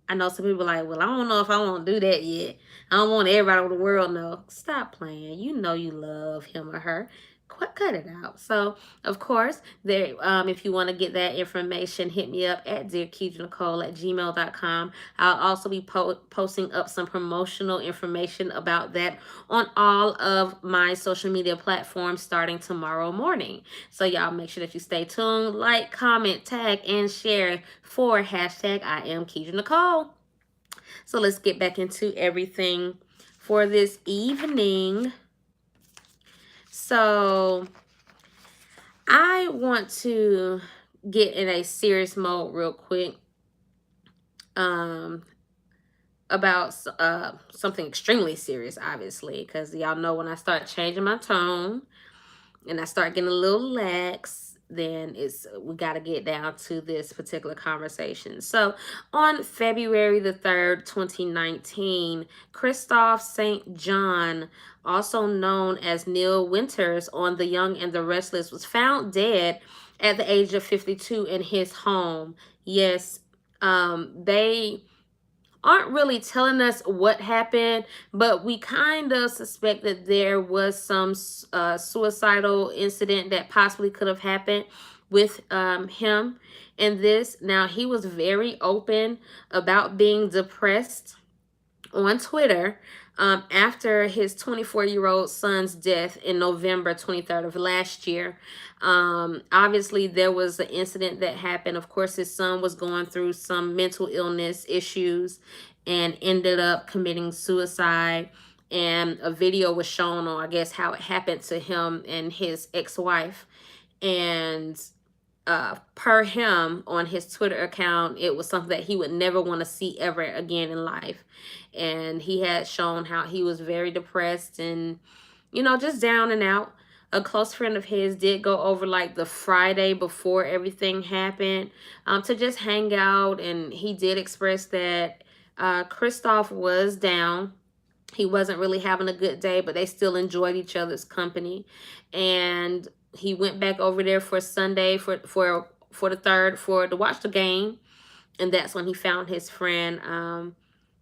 I know some people are like, well, I don't know if I want to do that yet. I don't want everybody over the world know. Stop playing. You know you love him or her. Cut it out. So, of course, there. If you want to get that information, hit me up at dearkeidrenicole@gmail.com. I'll also be posting up some promotional information about that on all of my social media platforms starting tomorrow morning. So y'all make sure that you stay tuned, like, comment, tag, and share for hashtag I am Keidra Nicole. So let's get back into everything for this evening. So I want to get in a serious mode real quick about something extremely serious, obviously, because y'all know when I start changing my tone and I start getting a little lax, then we got to get down to this particular conversation. So on February the 3rd, 2019, Christoph St. John, also known as Neil Winters on The Young and the Restless, was found dead at the age of 52 in his home. Yes, they aren't really telling us what happened, but we kind of suspect that there was some suicidal incident that possibly could have happened with him in this. Now, he was very open about being depressed on Twitter after his 24-year-old son's death in November 23rd of last year. Obviously, there was an incident that happened. Of course, his son was going through some mental illness issues and ended up committing suicide. And a video was shown on, I guess, how it happened to him and his ex-wife. And per him on his Twitter account, it was something that he would never want to see ever again in life. And he had shown how he was very depressed and, just down and out. a close friend of his did go over like the Friday before everything happened, to just hang out, and he did express that Kristoff was down. He wasn't really having a good day, but they still enjoyed each other's company. And he went back over there for Sunday for the third for to watch the game, and that's when he found his friend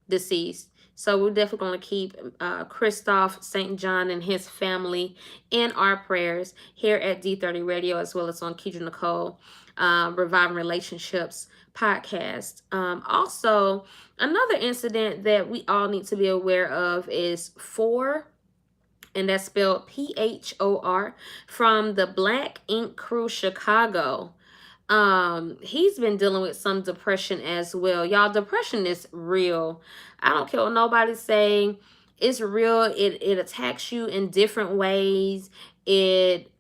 deceased. So we're definitely going to keep Kristoff St. John and his family in our prayers here at D30 Radio, as well as on Keidra Nicole Reviving Relationships podcast. Also, another incident that we all need to be aware of is Phor, and that's spelled Phor, from the Black Ink Crew Chicago. He's been dealing with some depression as well. Y'all, depression is real. I don't care what nobody's saying. It's real. It attacks you in different ways. It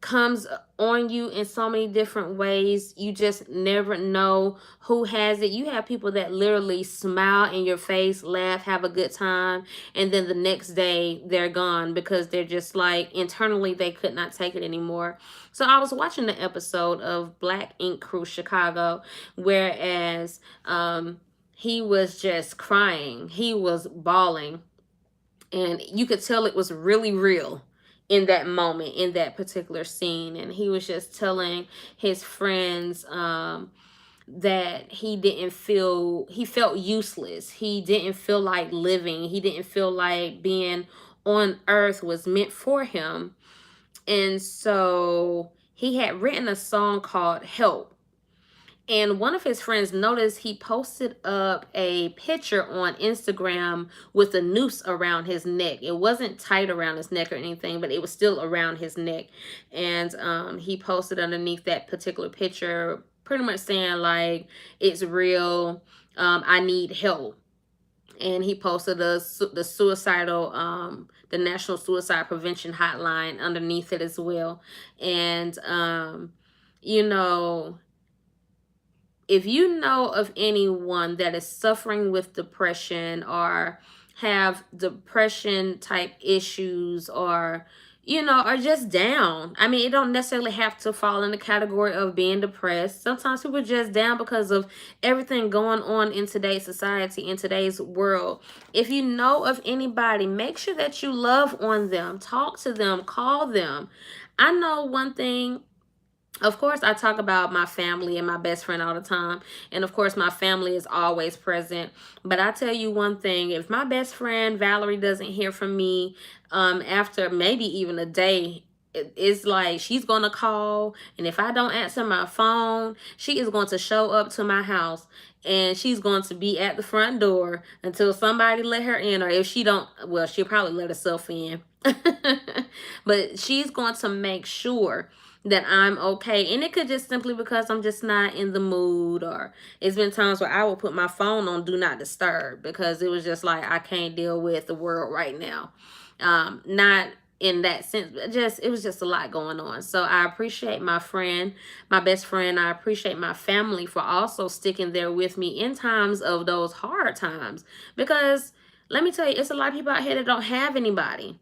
comes on you in so many different ways. You just never know who has it. You have people that literally smile in your face, laugh, have a good time, and then the next day they're gone because they're just like internally they could not take it anymore. So I was watching the episode of Black Ink Crew Chicago, whereas he was just crying. He was bawling, and you could tell it was really real in that moment, in that particular scene. And he was just telling his friends that he felt useless. He didn't feel like living. He didn't feel like being on earth was meant for him. And so he had written a song called Help. And one of his friends noticed he posted up a picture on Instagram with a noose around his neck. It wasn't tight around his neck or anything, but it was still around his neck. And he posted underneath that particular picture pretty much saying like, it's real, I need help. And he posted the suicidal, the National Suicide Prevention Hotline underneath it as well. And, you know, if you know of anyone that is suffering with depression or have depression type issues, or are just down. I mean, it don't necessarily have to fall in the category of being depressed. Sometimes people are just down because of everything going on in today's society, in today's world. If you know of anybody, make sure that you love on them, talk to them, call them. I know one thing. Of course, I talk about my family and my best friend all the time. And of course, my family is always present. But I tell you one thing, if my best friend Valerie doesn't hear from me after maybe even a day, it's like she's going to call. And if I don't answer my phone, she is going to show up to my house. And she's going to be at the front door until somebody let her in. Or if she don't, well, she'll probably let herself in. But she's going to make sure that I'm okay. And it could just simply because I'm just not in the mood, or it's been times where I will put my phone on do not disturb because it was just like I can't deal with the world right now. Not in that sense, but it was just a lot going on. So I appreciate my friend, my best friend. I appreciate my family for also sticking there with me in times of those hard times, because let me tell you, it's a lot of people out here that don't have anybody.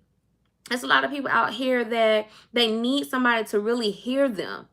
There's a lot of people out here that they need somebody to really hear them,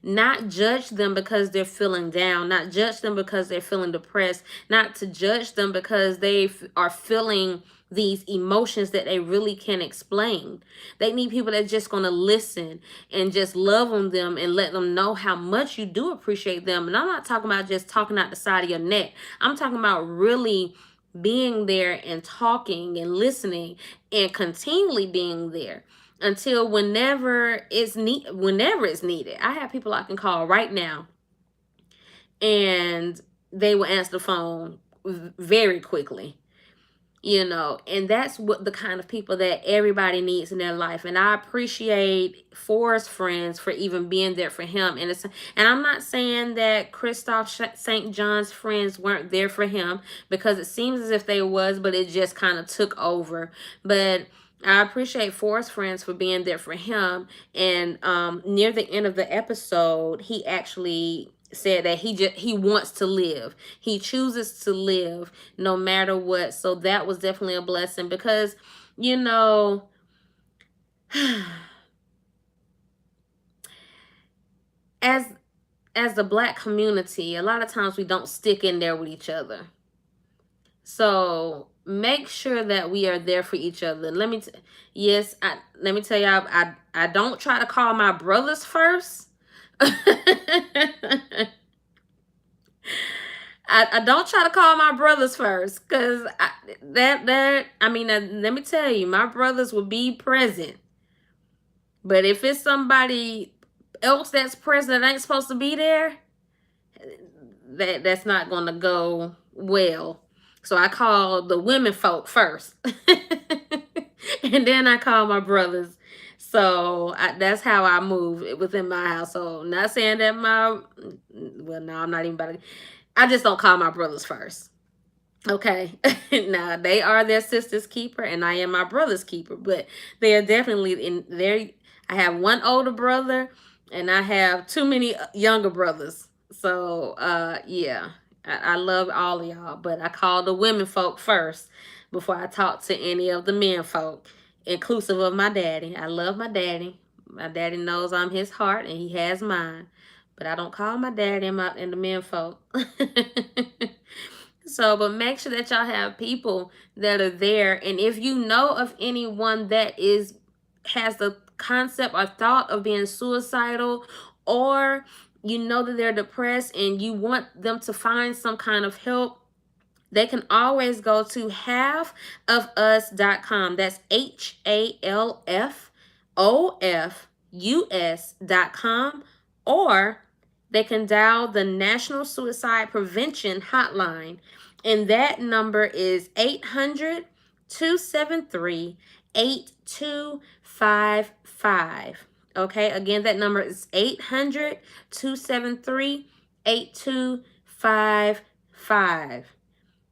not judge them because they're feeling down, not judge them because they're feeling depressed, not to judge them because they are feeling these emotions that they really can't explain. They need people that are just going to listen and just love on them and let them know how much you do appreciate them. And I'm not talking about just talking out the side of your neck. I'm talking about really being there and talking and listening and continually being there until whenever it's needed. I have people I can call right now and they will answer the phone very quickly. And that's what the kind of people that everybody needs in their life. And I appreciate Phor's friends for even being there for him. And I'm not saying that Kristoff St. John's friends weren't there for him, because it seems as if they was, but it just kind of took over. But I appreciate Phor's friends for being there for him. And near the end of the episode, he actually said that he wants to live. He chooses to live no matter what. So that was definitely a blessing, because as the Black community, a lot of times we don't stick in there with each other. So make sure that we are there for each other. Let me tell y'all, I don't try to call my brothers first. I don't try to call my brothers first, because let me tell you, my brothers will be present. But if it's somebody else that's present that ain't supposed to be there, that's not going to go well. So I call the women folk first. And then I call my brothers. So that's how I move within my household. Not saying that no, I'm not even about to. I just don't call my brothers first. Okay. Now, they are their sister's keeper, and I am my brother's keeper. But they are definitely in there. I have one older brother, and I have too many younger brothers. So, yeah. I love all of y'all, but I call the women folk first before I talk to any of the men folk, inclusive of my daddy. I love my daddy. My daddy knows I'm his heart, and he has mine. But I don't call my daddy and the men folk. So, but make sure that y'all have people that are there. And if you know of anyone that has the concept or thought of being suicidal, or you know that they're depressed and you want them to find some kind of help, they can always go to halfofus.com. That's HALFOFUS.com. Or they can dial the National Suicide Prevention Hotline, and that number is 800-273-8255. Okay, again, that number is 800-273-8255.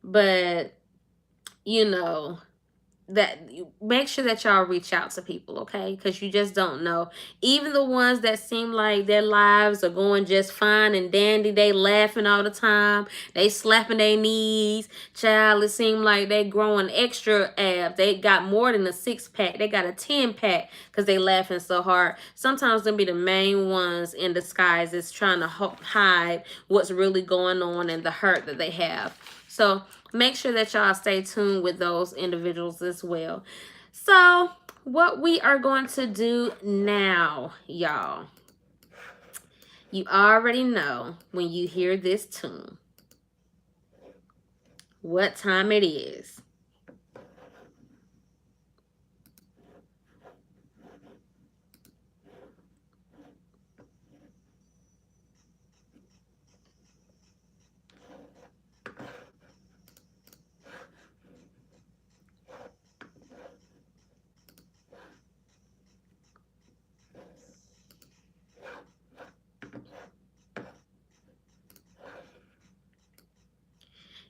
But, that make sure that y'all reach out to people, okay? Because you just don't know. Even the ones that seem like their lives are going just fine and dandy, they laughing all the time, they slapping their knees, child, it seems like they growing extra abs. They got more than a 6-pack, they got a 10-pack because they laughing so hard. Sometimes they'll be the main ones in disguise is trying to hide what's really going on and the hurt that they have. So make sure that y'all stay tuned with those individuals as well. So what we are going to do now, y'all, you already know when you hear this tune what time it is.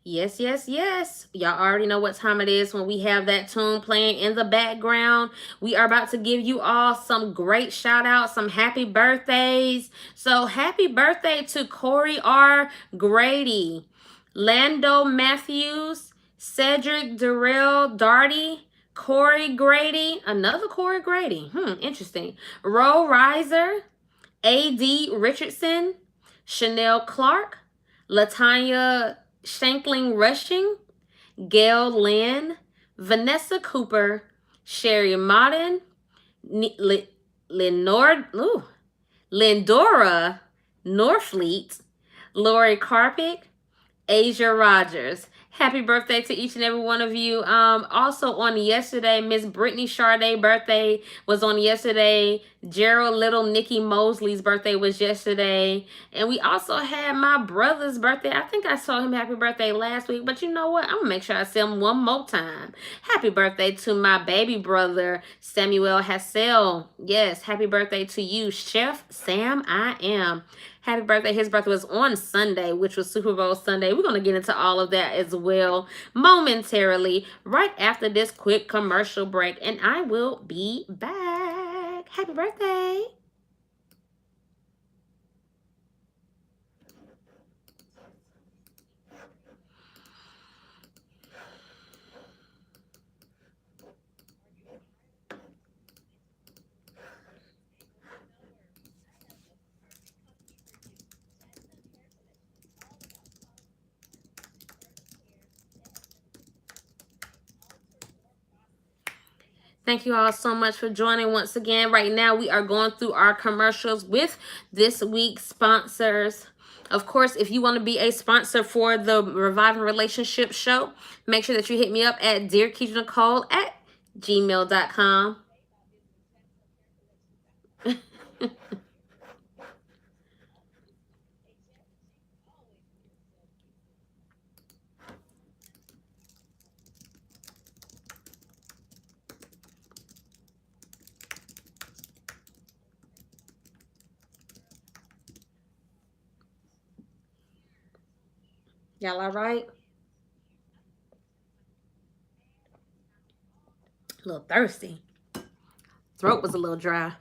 Yes, yes, yes. Y'all already know what time it is when we have that tune playing in the background. We are about to give you all some great shout outs, some happy birthdays. So happy birthday to Corey R. Grady, Lando Matthews, Cedric Durrell Darty, Corey Grady, another Corey Grady. Interesting. Ro Reiser, A.D. Richardson, Chanel Clark, Latanya Shankling Rushing, Gail Lynn, Vanessa Cooper, Sherry Modden, Lindora Norfleet, Lori Carpick, Asia Rogers. Happy birthday to each and every one of you. Also on yesterday, Miss Brittany Charday birthday was on yesterday. Gerald Little Nikki Mosley's birthday was yesterday. And we also had my brother's birthday. I think I saw him happy birthday last week. But you know what? I'm going to make sure I see him one more time. Happy birthday to my baby brother, Samuel Hassel. Yes, happy birthday to you, Chef Sam I Am. Happy birthday. His birthday was on Sunday, which was Super Bowl Sunday. We're going to get into all of that as well momentarily right after this quick commercial break. And I will be back. Happy birthday. Thank you all so much for joining once again. Right now, we are going through our commercials with this week's sponsors. Of course, if you want to be a sponsor for the Reviving Relationship show, make sure that you hit me up at dearkeishanicole@gmail.com. Y'all all right? A little thirsty. Throat was a little dry.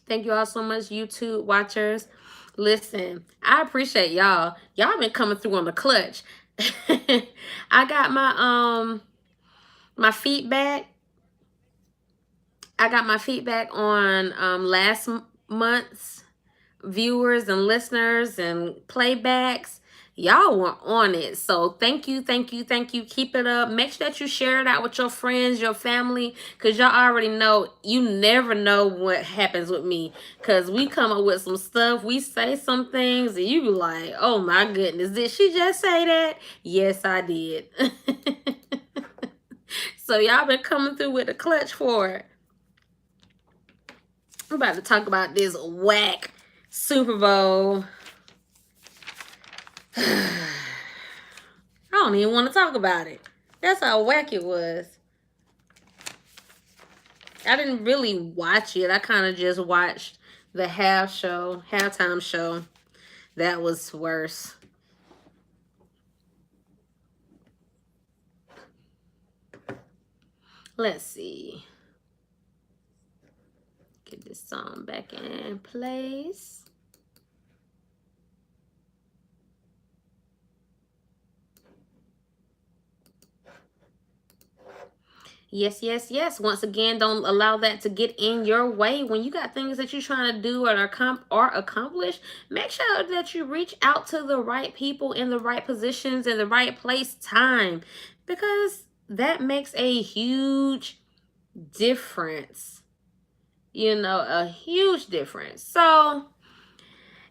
Thank you all so much, YouTube watchers. Listen, I appreciate y'all. Y'all been coming through on the clutch. I got my feedback. I got my feedback on last month's viewers and listeners and playbacks. Y'all were on it. So thank you, thank you, thank you. Keep it up. Make sure that you share it out with your friends, your family, because y'all already know you never know what happens with me. Because we come up with some stuff, we say some things, and you be like, oh my goodness, did she just say that? Yes, I did. So y'all been coming through with the clutch for it. We're about to talk about this whack Super Bowl. I don't even want to talk about it. That's how whack it was. I didn't really watch it. I kind of just watched the halftime show. That was worse. Let's see. Get this song back in place. Yes, yes, yes. Once again, don't allow that to get in your way. When you got things that you're trying to do or accomplish, make sure that you reach out to the right people in the right positions in the right place, time, because that makes a huge difference. You know, a huge difference. So,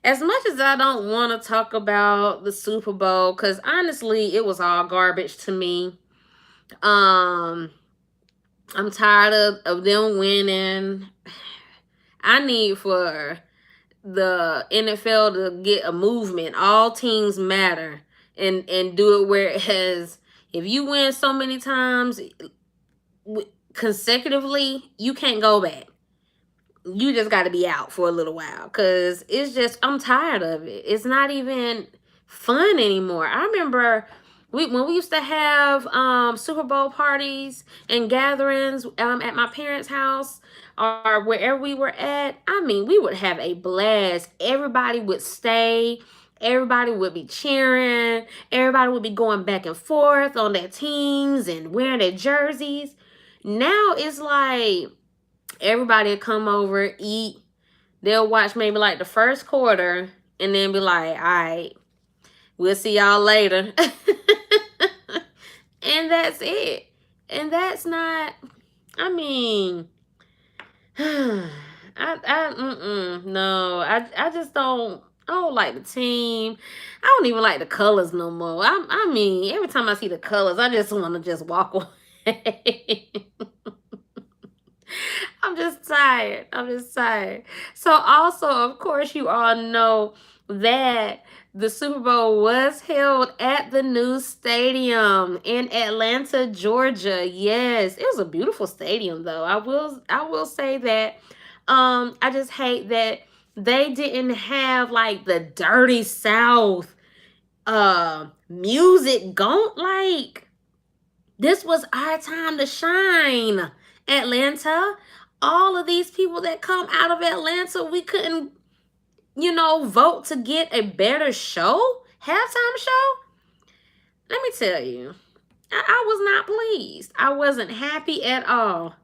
as much as I don't want to talk about the Super Bowl, because honestly, it was all garbage to me. I'm tired of them winning. I need for the NFL to get a movement. All teams matter, and do it where it has. If you win so many times consecutively, you can't go back. You just got to be out for a little while, because it's just, I'm tired of it. It's not even fun anymore. I remember when we used to have Super Bowl parties and gatherings at my parents' house or wherever we were at. I mean, we would have a blast. Everybody would stay. Everybody would be cheering. Everybody would be going back and forth on their teams and wearing their jerseys. Now it's like everybody will come over, eat. They'll watch maybe like the first quarter and then be like, all right, we'll see y'all later. And that's it. And that's not, I mean, no, I just I don't like the team. I don't even like the colors no more. I mean, every time I see the colors, I just want to just walk away. I'm just tired. I'm just tired. So also, of course, you all know that the Super Bowl was held at the new stadium in Atlanta, Georgia. Yes, it was a beautiful stadium though. I will say that. I just hate that they didn't have like the dirty South music going. Like, this was our time to shine, Atlanta. All of these people that come out of Atlanta, we couldn't, vote to get a better show, halftime show. let me tell you, I was not pleased. I wasn't happy at all.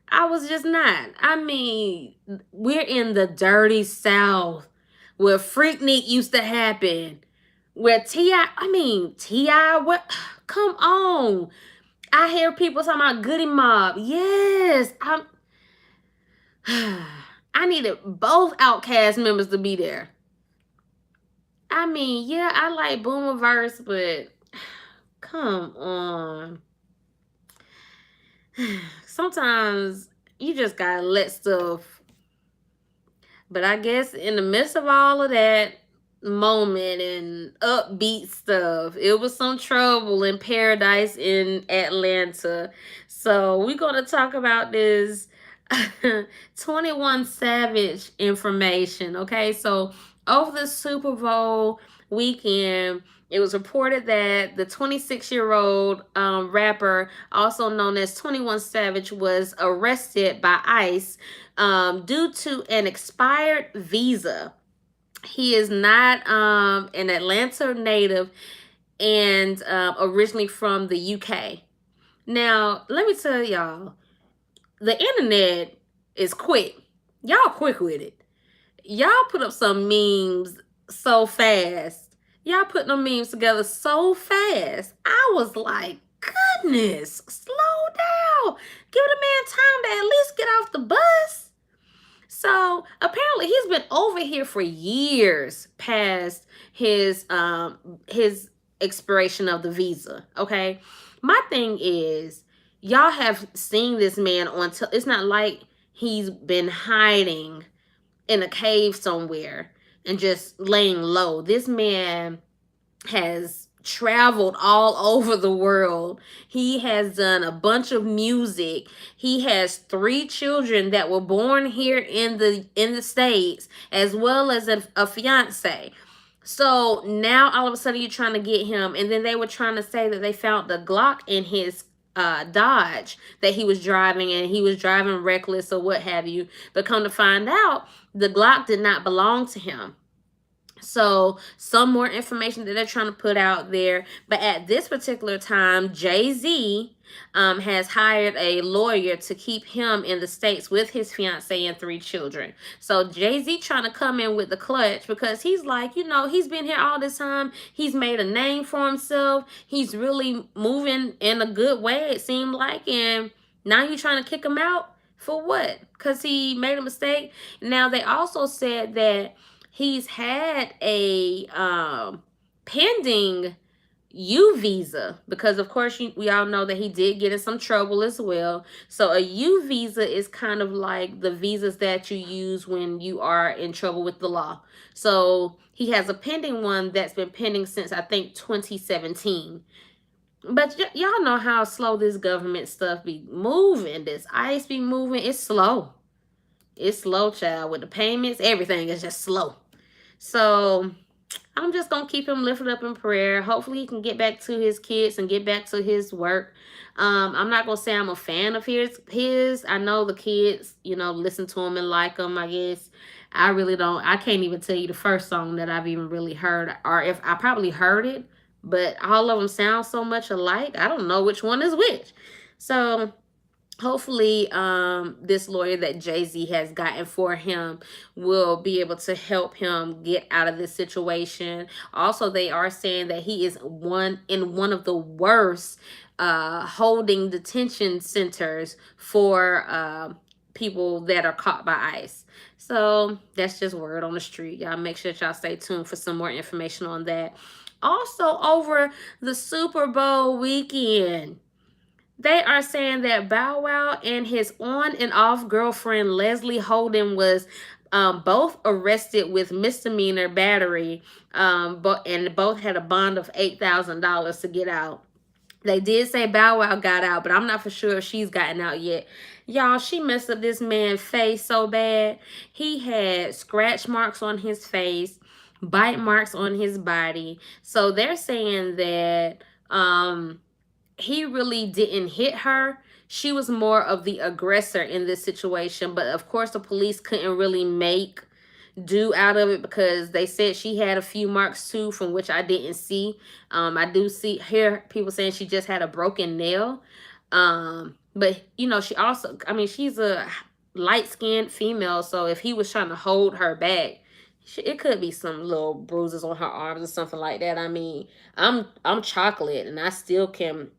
I was just not. I mean, we're in the dirty South where Freaknik used to happen. Where T.I., what? Come on. I hear people talking about Goody Mob. Yes. I needed both Outcast members to be there. I mean, yeah, I like Boomerverse, but come on. Sometimes you just gotta let stuff. But I guess in the midst of all of that moment and upbeat stuff, it was some trouble in paradise in Atlanta. So we're gonna talk about this 21 Savage information. Okay, so over the Super Bowl weekend, it was reported that the 26-year-old rapper, also known as 21 Savage, was arrested by ICE due to an expired visa. He is not an Atlanta native and originally from the UK. Now, let me tell y'all, the internet is quick. Y'all quick with it. Y'all put up some memes so fast. Y'all put them memes together so fast. I was like, goodness, slow down. Give the man time to at least get off the bus. So apparently he's been over here for years past his expiration of the visa. Okay. My thing is, y'all have seen this man on it's not like he's been hiding in a cave somewhere and just laying low. This man has traveled all over the world. He has done a bunch of music. He has 3 children that were born here in the States, as well as a fiance. So now all of a sudden you're trying to get him, and then they were trying to say that they found the Glock in his Dodge that he was driving, and he was driving reckless or what have you. But come to find out, the Glock did not belong to him. So some more information that they're trying to put out there. But at this particular time, Jay-Z has hired a lawyer to keep him in the States with his fiance and 3 children. So Jay-Z trying to come in with the clutch because he's like, he's been here all this time. He's made a name for himself. He's really moving in a good way, it seemed like. And now you're trying to kick him out for what? Because he made a mistake. Now they also said that he's had a pending U visa because, of course, we all know that he did get in some trouble as well. So a U visa is kind of like the visas that you use when you are in trouble with the law. So he has a pending one that's been pending since, I think, 2017. But y'all know how slow this government stuff be moving. This ICE be moving. It's slow. It's slow, child. With the payments, everything is just slow. So I'm just going to keep him lifted up in prayer. Hopefully he can get back to his kids and get back to his work. I'm not going to say I'm a fan of his. I know the kids, listen to him and like him, I guess. I really don't. I can't even tell you the first song that I've even really heard. Or if I probably heard it. But all of them sound so much alike. I don't know which one is which. So hopefully this lawyer that Jay-Z has gotten for him will be able to help him get out of this situation. Also, they are saying that he is in one of the worst holding detention centers for people that are caught by ICE. So that's just word on the street. Y'all make sure y'all stay tuned for some more information on that. Also, over the Super Bowl weekend, they are saying that Bow Wow and his on and off girlfriend Leslie Holden was both arrested with misdemeanor battery, and both had a bond of $8,000 to get out. They did say Bow Wow got out, but I'm not for sure if she's gotten out yet. Y'all, she messed up this man's face so bad. He had scratch marks on his face, bite marks on his body. So they're saying that he really didn't hit her. She was more of the aggressor in this situation. But of course, the police couldn't really make, do out of it, because they said she had a few marks too, from which I didn't see. I do hear people saying she just had a broken nail. But you know, she also, I mean, she's a light-skinned female, so if he was trying to hold her back, it could be some little bruises on her arms or something like that. I mean, I'm chocolate, and I still can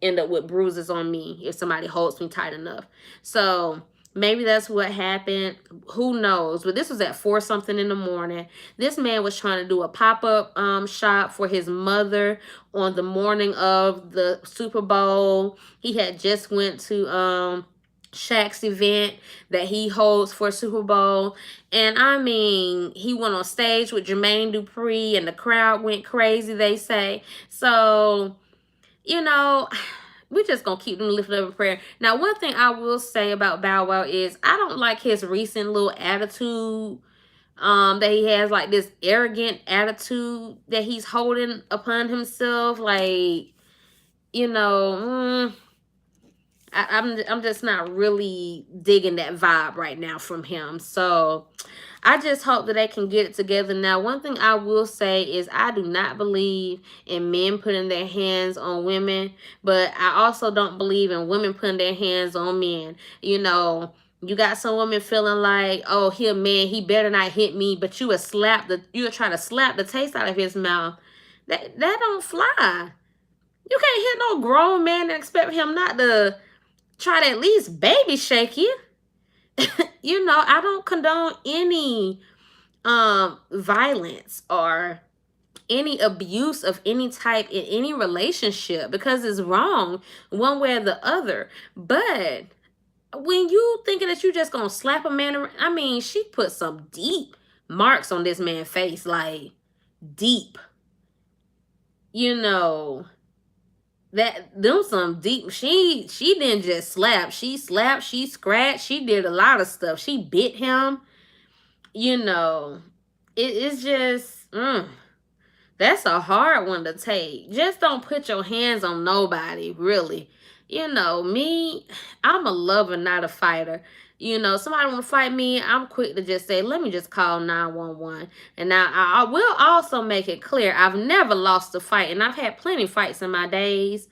end up with bruises on me if somebody holds me tight enough. So maybe that's what happened. Who knows? But this was at 4 something in the morning. This man was trying to do a pop-up shop for his mother on the morning of the Super Bowl. He had just went to Shaq's event that he holds for Super Bowl. And I mean, he went on stage with Jermaine Dupri and the crowd went crazy, they say. So, you know, we're just gonna keep them lifted up in prayer. Now, one thing I will say about Bow Wow is I don't like his recent little attitude, that he has, like this arrogant attitude that he's holding upon himself. Like, you know, I'm just not really digging that vibe right now from him. So I just hope that they can get it together. Now, one thing I will say is I do not believe in men putting their hands on women, but I also don't believe in women putting their hands on men. You know, you got some women feeling like, oh, he a man, he better not hit me, but you would try to slap the taste out of his mouth. That don't fly. You can't hit no grown man and expect him not to try to at least baby shake you. You know, I don't condone any violence or any abuse of any type in any relationship, because it's wrong one way or the other. But when you thinking that you just gonna slap a man around, I mean, she put some deep marks on this man's face, like deep. You know, that them some deep. She didn't just slap. She slapped, she scratched, she did a lot of stuff. She bit him. You know, it's just that's a hard one to take. Just don't put your hands on nobody, really. You know, me, I'm a lover, not a fighter. You know, somebody want to fight me, I'm quick to just say, let me just call 911. And now I will also make it clear, I've never lost a fight, and I've had plenty of fights in my days,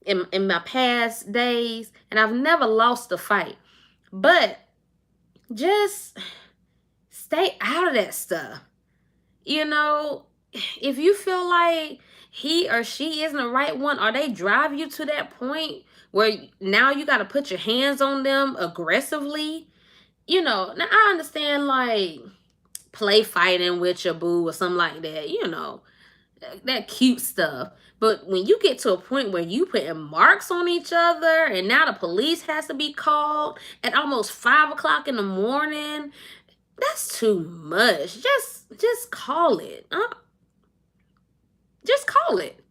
in my past days, and I've never lost a fight. But just stay out of that stuff. You know, if you feel like he or she isn't the right one, or they drive you to that point where now you got to put your hands on them aggressively, you know, now I understand, like, play fighting with your boo or something like that, you know, that cute stuff. But when you get to a point where you putting marks on each other, and now the police has to be called at almost 5 o'clock in the morning, that's too much. Just call it. Just call it.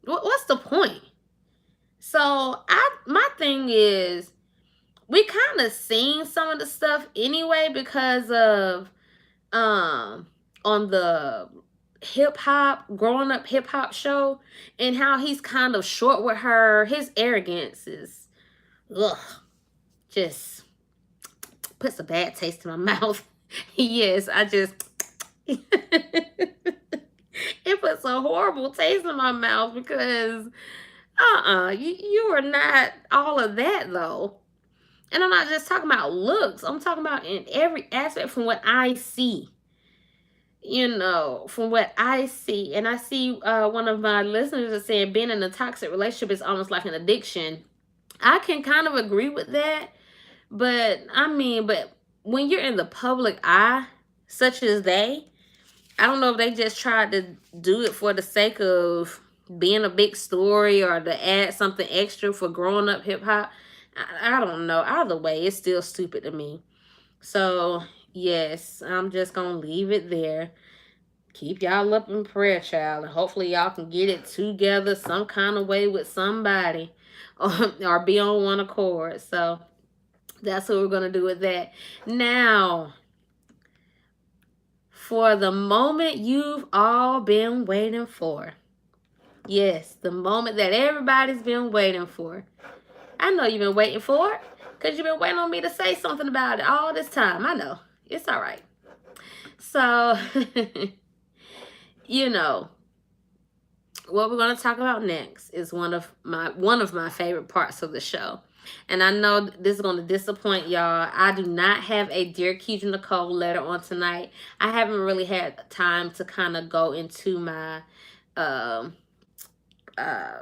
What's the point? So my thing is, we kind of seen some of the stuff anyway because of on the growing up hip hop show, and how he's kind of short with her. His arrogance is, ugh, just puts a bad taste in my mouth. Yes, I just it puts a horrible taste in my mouth, because you are not all of that though. And I'm not just talking about looks, I'm talking about in every aspect, from what I see. You know, from what I see. And I see one of my listeners is saying being in a toxic relationship is almost like an addiction. I can kind of agree with that. But I mean, but when you're in the public eye, such as I don't know if they just tried to do it for the sake of being a big story, or to add something extra for growing up hip hop. I don't know. Either way, it's still stupid to me. So, yes, I'm just going to leave it there. Keep y'all up in prayer, child. And hopefully y'all can get it together some kind of way with somebody, or be on one accord. So, that's what we're going to do with that. Now, for the moment you've all been waiting for. Yes, the moment that everybody's been waiting for. I know you've been waiting for it, because you've been waiting on me to say something about it all this time. I know. It's all right. So, you know, what we're going to talk about next is one of my favorite parts of the show. And I know this is going to disappoint y'all. I do not have a Dear Keisha Nicole letter on tonight. I haven't really had time to kind of go into my um uh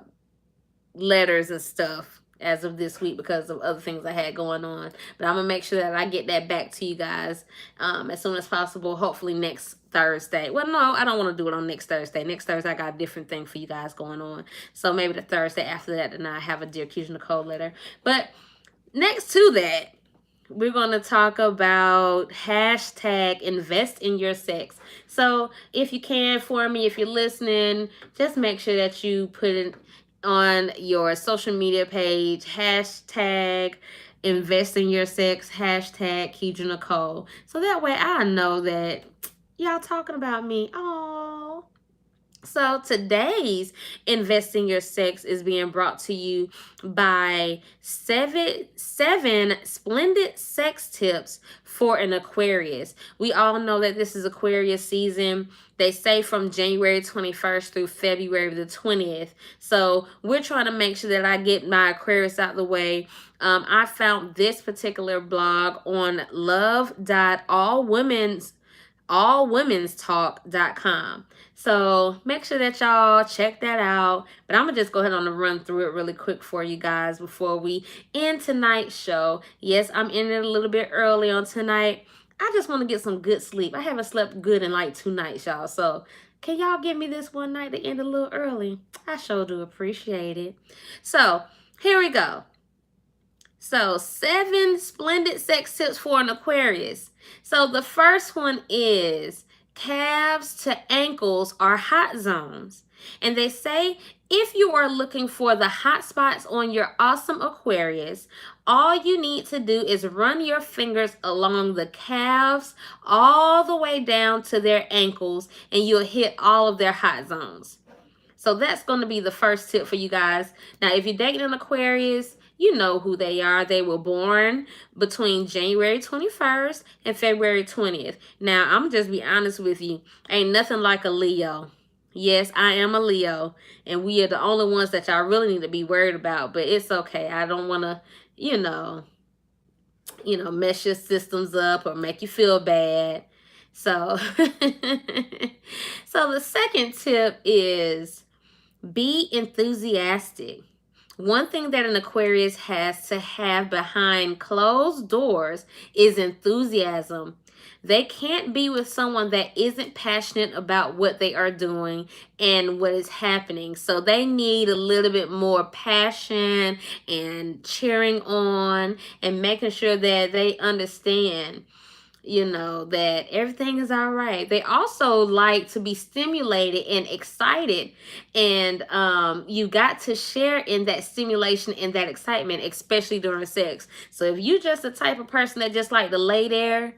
letters and stuff as of this week because of other things I had going on. But I'm gonna make sure that I get that back to you guys as soon as possible. Hopefully next Thursday. Well, no, I don't want to do it on next Thursday. Next Thursday I got a different thing for you guys going on. So maybe the Thursday after that, then I have a Dear Keisha Nicole letter. But next to that, we're going to talk about hashtag invest in your sex. So if you can for me, if you're listening, just make sure that you put it on your social media page, hashtag invest in your sex, hashtag Keisha Nicole. So that way I know that y'all talking about me. Oh. So today's Invest in Your Sex is being brought to you by seven splendid sex tips for an Aquarius. We all know that this is Aquarius season. They say from January 21st through February the 20th. So we're trying to make sure that I get my Aquarius out the way. I found this particular blog on allwomenstalk.com. So make sure that y'all check that out. But I'm going to just go ahead on and run through it really quick for you guys before we end tonight's show. Yes, I'm ending it a little bit early on tonight. I just want to get some good sleep. I haven't slept good in like 2 nights, y'all. So can y'all give me this one night to end a little early? I sure do appreciate it. So here we go. So 7 splendid sex tips for an Aquarius. So the first one is calves to ankles are hot zones. And they say if you are looking for the hot spots on your awesome Aquarius, all you need to do is run your fingers along the calves all the way down to their ankles and you'll hit all of their hot zones. So that's going to be the first tip for you guys. Now, if you're dating an Aquarius, you know who they are. They were born between January 21st and February 20th. Now, I'm just be honest with you. Ain't nothing like a Leo. Yes, I am a Leo. And we are the only ones that y'all really need to be worried about. But it's okay. I don't want to, mess your systems up or make you feel bad. So, so the second tip is be enthusiastic. One thing that an Aquarius has to have behind closed doors is enthusiasm. They can't be with someone that isn't passionate about what they are doing and what is happening. So they need a little bit more passion and cheering on and making sure that they understand that everything is all right. They also like to be stimulated and excited. And you got to share in that stimulation and that excitement, especially during sex. So if you just the type of person that just like to lay there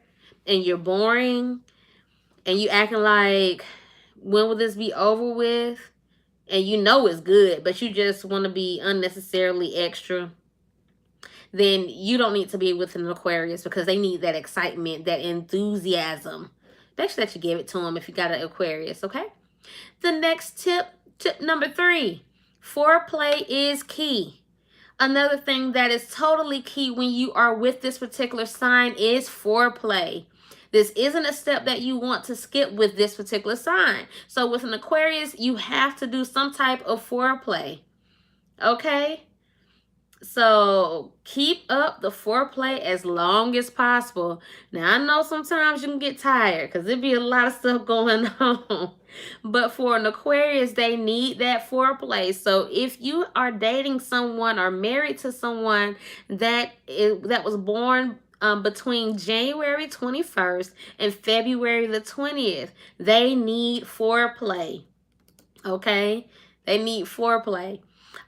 and you're boring and you acting like, when will this be over with? And you know it's good, but you just want to be unnecessarily extra, then you don't need to be with an Aquarius because they need that excitement, that enthusiasm. Make sure that you give it to them if you got an Aquarius, okay? The next tip number 3, foreplay is key. Another thing that is totally key when you are with this particular sign is foreplay. This isn't a step that you want to skip with this particular sign. So with an Aquarius, you have to do some type of foreplay, okay? So keep up the foreplay as long as possible. Now, I know sometimes you can get tired because there'd be a lot of stuff going on. But for an Aquarius, they need that foreplay. So if you are dating someone or married to someone that was born between January 21st and February the 20th, they need foreplay. Okay? They need foreplay.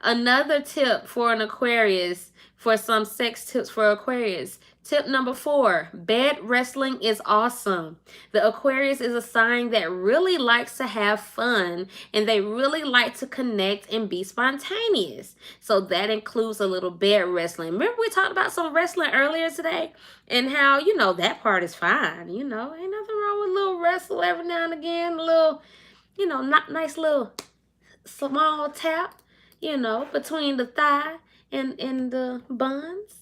Another tip for an Aquarius, for some sex tips for Aquarius, Tip number 4, bed wrestling is awesome. The Aquarius is a sign that really likes to have fun and they really like to connect and be spontaneous. So that includes a little bed wrestling. Remember we talked about some wrestling earlier today and how, that part is fine. Ain't nothing wrong with a little wrestle every now and again, a little, not nice little small tap, between the thigh and the buns.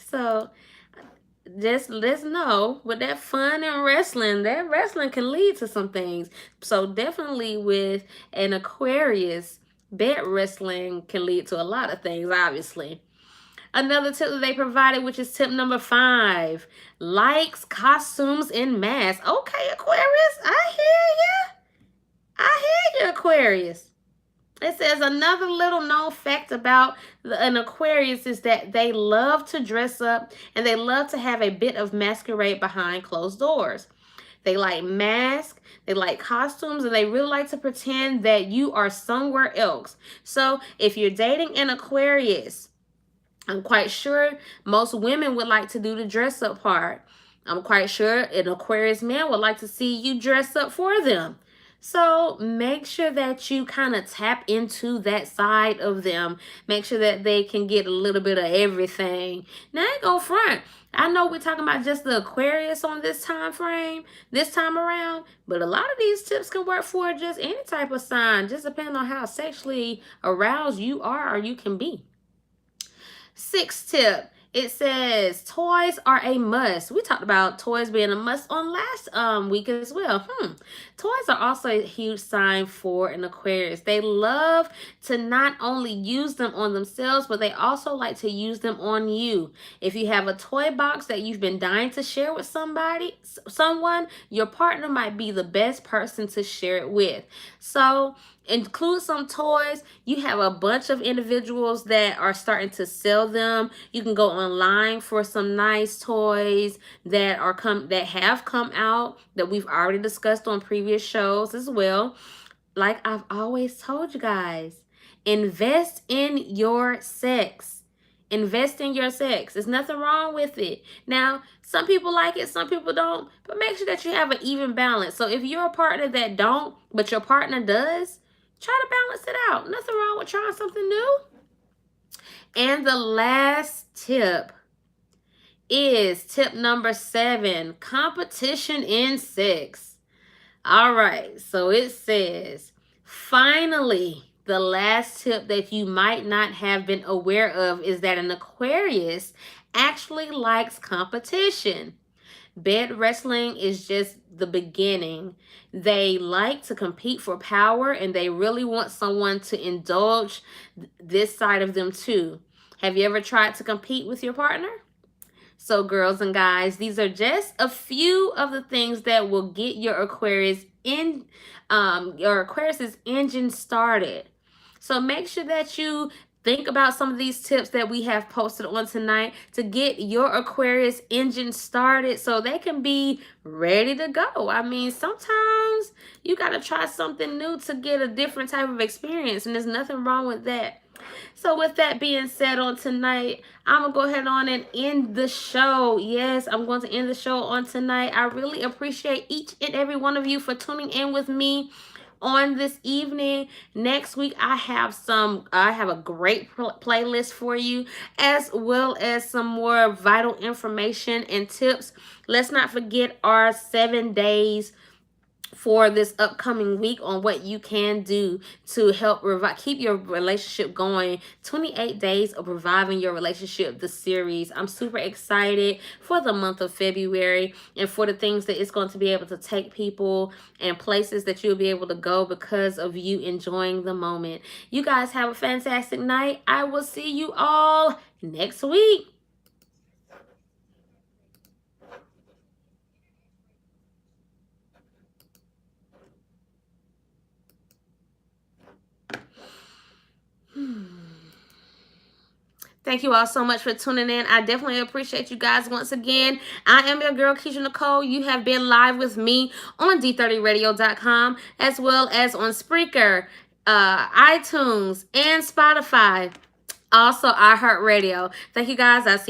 So just let's know with that fun and wrestling, that wrestling can lead to some things. So definitely with an Aquarius, bed wrestling can lead to a lot of things, obviously. Another tip that they provided, which is tip number 5, likes, costumes, and masks. Okay, Aquarius, I hear you. I hear you, Aquarius. It says another little known fact about an Aquarius is that they love to dress up and they love to have a bit of masquerade behind closed doors. They like masks, they like costumes, and they really like to pretend that you are somewhere else. So if you're dating an Aquarius, I'm quite sure most women would like to do the dress up part. I'm quite sure an Aquarius man would like to see you dress up for them. So make sure that you kind of tap into that side of them. Make sure that they can get a little bit of everything. Now, I ain't gonna front. I know we're talking about just the Aquarius on this time frame, this time around, but a lot of these tips can work for just any type of sign, just depending on how sexually aroused you are or you can be. 6th tip. It says toys are a must. We talked about toys being a must on last week as well. Toys are also a huge sign for an Aquarius. They love to not only use them on themselves, but they also like to use them on you. If you have a toy box that you've been dying to share with someone, your partner might be the best person to share it with. So include some toys. You have a bunch of individuals that are starting to sell them. You can go online for some nice toys that have come out that we've already discussed on previous shows as well. Like I've always told you guys, invest in your sex. Invest in your sex. There's nothing wrong with it. Now, some people like it, some people don't, but make sure that you have an even balance. So if you're a partner that don't, but your partner does, try to balance it out. Nothing wrong with trying something new. And the last tip is tip number 7, competition in sex. All right, so it says, finally, the last tip that you might not have been aware of is that an Aquarius actually likes competition. Bed wrestling is just the beginning. They like to compete for power and they really want someone to indulge this side of them too. Have you ever tried to compete with your partner? So girls and guys, these are just a few of the things that will get your Aquarius's engine started. So make sure that you think about some of these tips that we have posted on tonight to get your Aquarius engine started so they can be ready to go. I mean, sometimes you got to try something new to get a different type of experience, and there's nothing wrong with that. So with that being said on tonight, I'm going to go ahead on and end the show. Yes, I'm going to end the show on tonight. I really appreciate each and every one of you for tuning in with me on this evening. Next week I have a great playlist for you, as well as some more vital information and tips. Let's not forget our 7 days for this upcoming week on what you can do to help keep your relationship going. 28 days of reviving your relationship, the series. I'm super excited for the month of February and for the things that it's going to be able to take people and places that you'll be able to go because of you enjoying the moment. You guys have a fantastic night. I will see you all next week. Thank you all so much for tuning in. I definitely appreciate you guys once again. I am your girl, Keisha Nicole. You have been live with me on D30radio.com, as well as on Spreaker, iTunes, and Spotify. Also, iHeartRadio. Thank you guys. I'll see you.